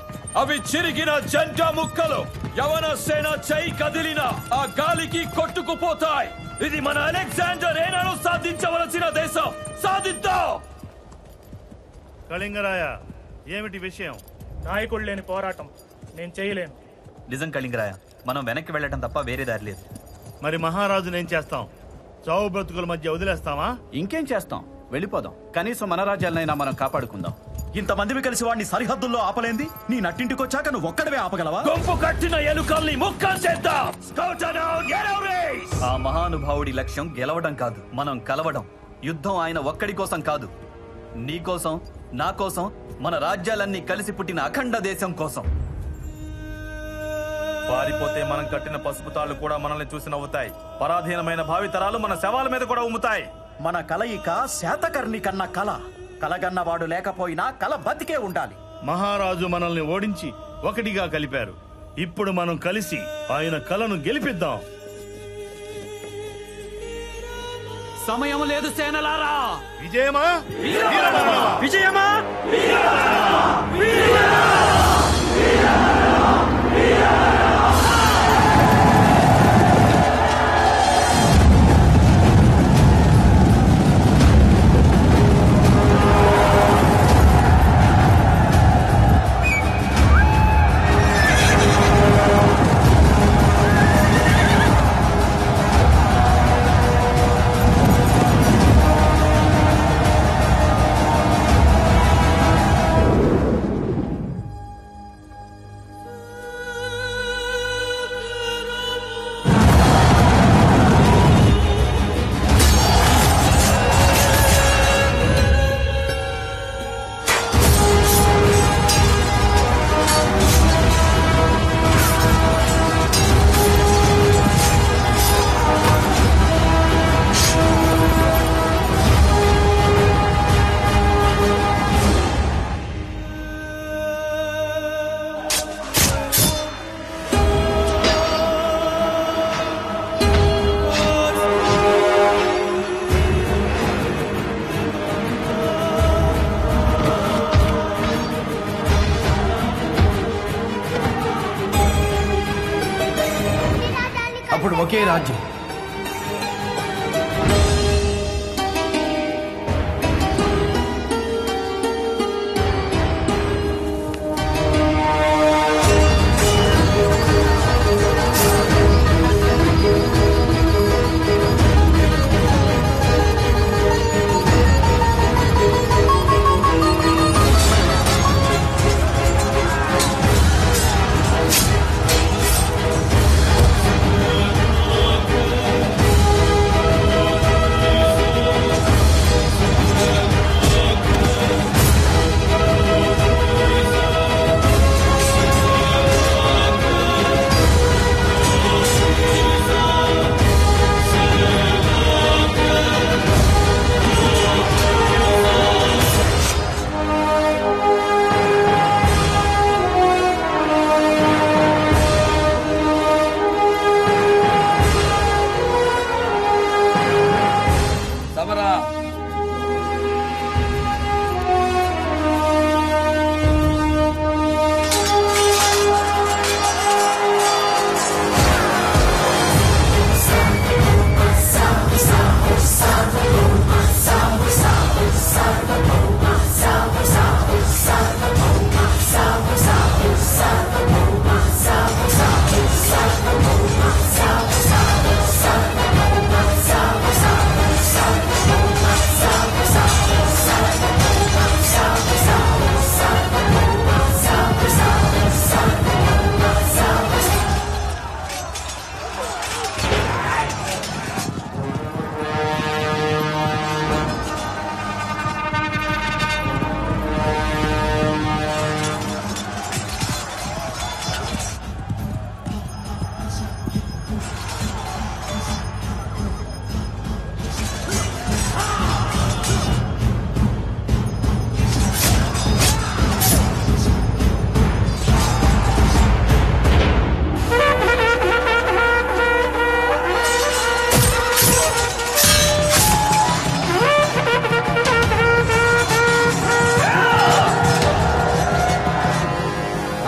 అవి చిరిగిన జంట ముక్కలు. యవన సేన చెయ్యి కదిలిన ఆ గాలికి కొట్టుకుపోతాయి. ఇది మన అలెగ్జాండర్ ఏనాడు సాధించవలసిన దేశం. సాధిద్దాం! కళింగరాయ, ఏమిటి విషయం? నాయకుడు లేని పోరాటం నేను చేయలేను. నిజం కళింగరాయ, మనం వెనక్కి వెళ్ళటం తప్ప వేరే దారి లేదు. మరి మహారాజుని ఏం చేస్తాం? చావు బ్రతుకుల మధ్య వదిలేస్తామా? ఇంకేం చేస్తాం, వెళ్ళిపోదాం. కనీసం మన రాజ్యాలనైనా మనం కాపాడుకుందాం. ఇంతమందివి కలిసి వాడిని సరిహద్దుల్లో ఆపలేంది నీ నట్టింటికొచ్చాక నువ్వు ఒక్కడవే ఆపగలవా? గుంపు కట్టిన ఎలుకల్ని ముక్కలు చేద్దాం. ఆ మహానుభావుడి లక్ష్యం గెలవడం కాదు, మనం కలవడం. యుద్ధం ఆయన ఒక్కడి కోసం కాదు, నీ కోసం, నా కోసం, మన రాజ్యాలన్నీ కలిసి పుట్టిన అఖండ దేశం కోసం. పారిపోతే మనం కట్టిన పసుపు తాళ్లు కూడా మనల్ని చూసి నవ్వుతాయి. పరాధీనమైన భావితరాలు మన శవాల మీద కూడా ఉమ్ముతాయి. మన కలయిక శాతకర్ణి కన్న కల. కలగన్నవాడు లేకపోయినా కల బతికే ఉండాలి. మహారాజు మనల్ని ఓడించి ఒకటిగా కలిపారు. ఇప్పుడు మనం కలిసి ఆయన కలను గెలిపిద్దాం. సమయం లేదు సేనలారా. విజయమా విజయమా అప్పుడు ఒకే రాజ్యం.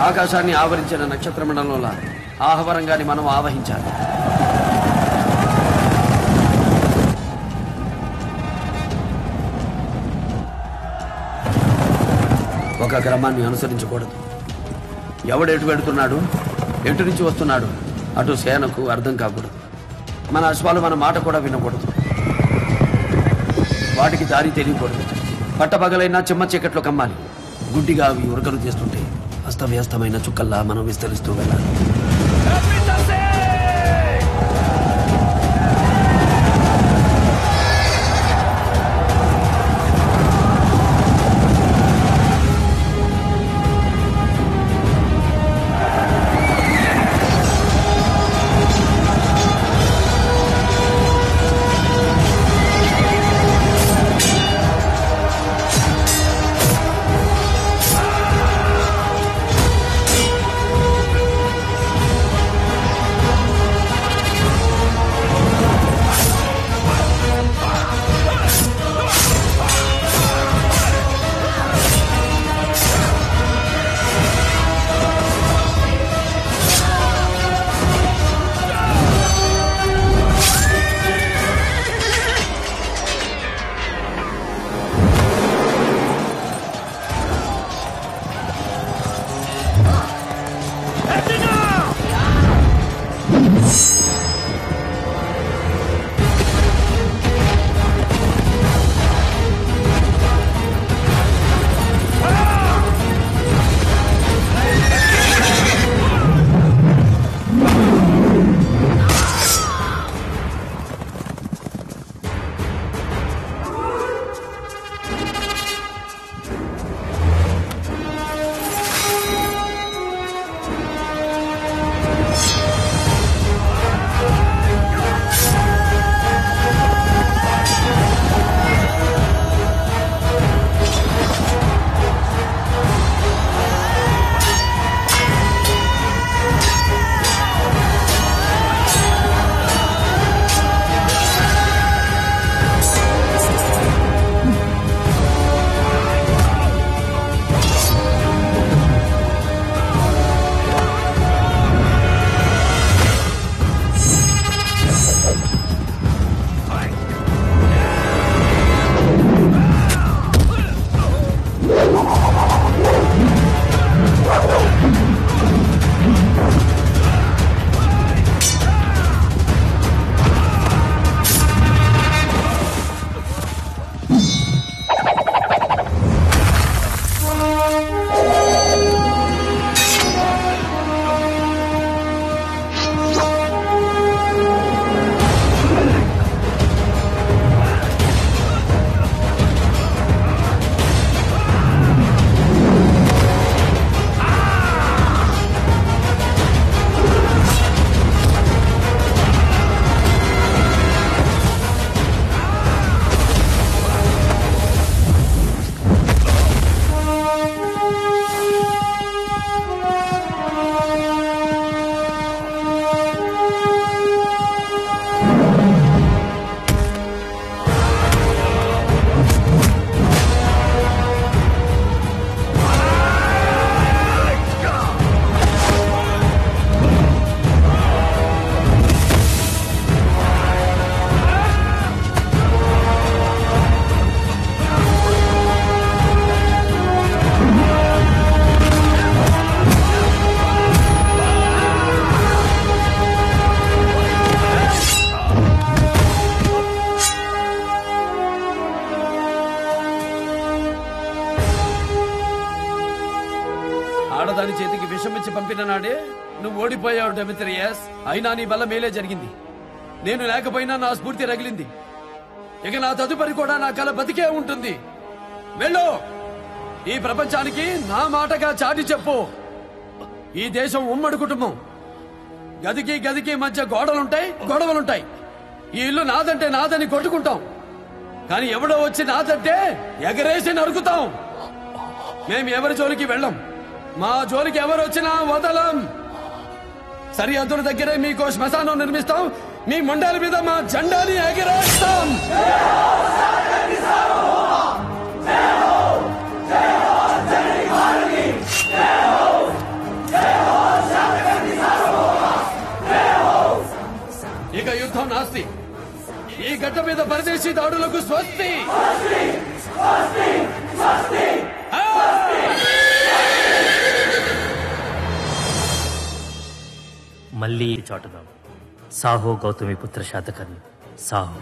ఆకాశాన్ని ఆవరించిన నక్షత్ర మండలంలో ఆహవరంగాన్ని మనం ఆవహించాలి. ఒక క్రమాన్ని అనుసరించకూడదు. ఎవడెటు వెడుతున్నాడు, ఎటు నుంచి వస్తున్నాడు, అటు సేనకు అర్థం కాకూడదు. మన అశ్వాలు మన మాట కూడా వినకూడదు. వాటికి దారి తెలియకూడదు. పట్టపగలైనా చిమ్మ చీకట్లో కమ్మాలి. గుడ్డిగా అవి ఉరకలు చేస్తుంటే అస్తవ్యస్తమైన చుక్కల్లా మనం విస్తరిస్తూ వెళ్ళాలి. ఆడదాని చేతికి విషమిచ్చి పంపిన నాడే నువ్వు ఓడిపోయావు డెమిత్రియస్. అయినా నీ వల్ల మేలే జరిగింది. నేను లేకపోయినా నా స్ఫూర్తి రగిలింది. ఇక నా తదుపరి కూడా నా కల బతికే ఉంటుంది. వెళ్ళు, ఈ ప్రపంచానికి నా మాటగా చాటి చెప్పు. ఈ దేశం ఉమ్మడి కుటుంబం. గదికి గదికి మధ్య గోడలుంటాయి, గొడవలుంటాయి. ఈ ఇల్లు నాదంటే నాదని కొట్టుకుంటాం. కానీ ఎవడో వచ్చి నాదంటే ఎగరేసి నరుకుతాం. మేము ఎవరి జోలికి వెళ్ళం. మా జోలికి ఎవరు వచ్చినా వదలం. సరిహద్దుల దగ్గరే మీకో శ్మశానం నిర్మిస్తాం. మీ మొండాల మీద మా జెండాని ఎగరేస్తాం. ఇక యుద్ధం నాస్తి. ఈ గడ్డ మీద పరదేశీ దాడులకు స్వస్తి. మళ్ళీ చాటుదాం. సాహో గౌతమి పుత్ర శాతకర్ణి సాహో.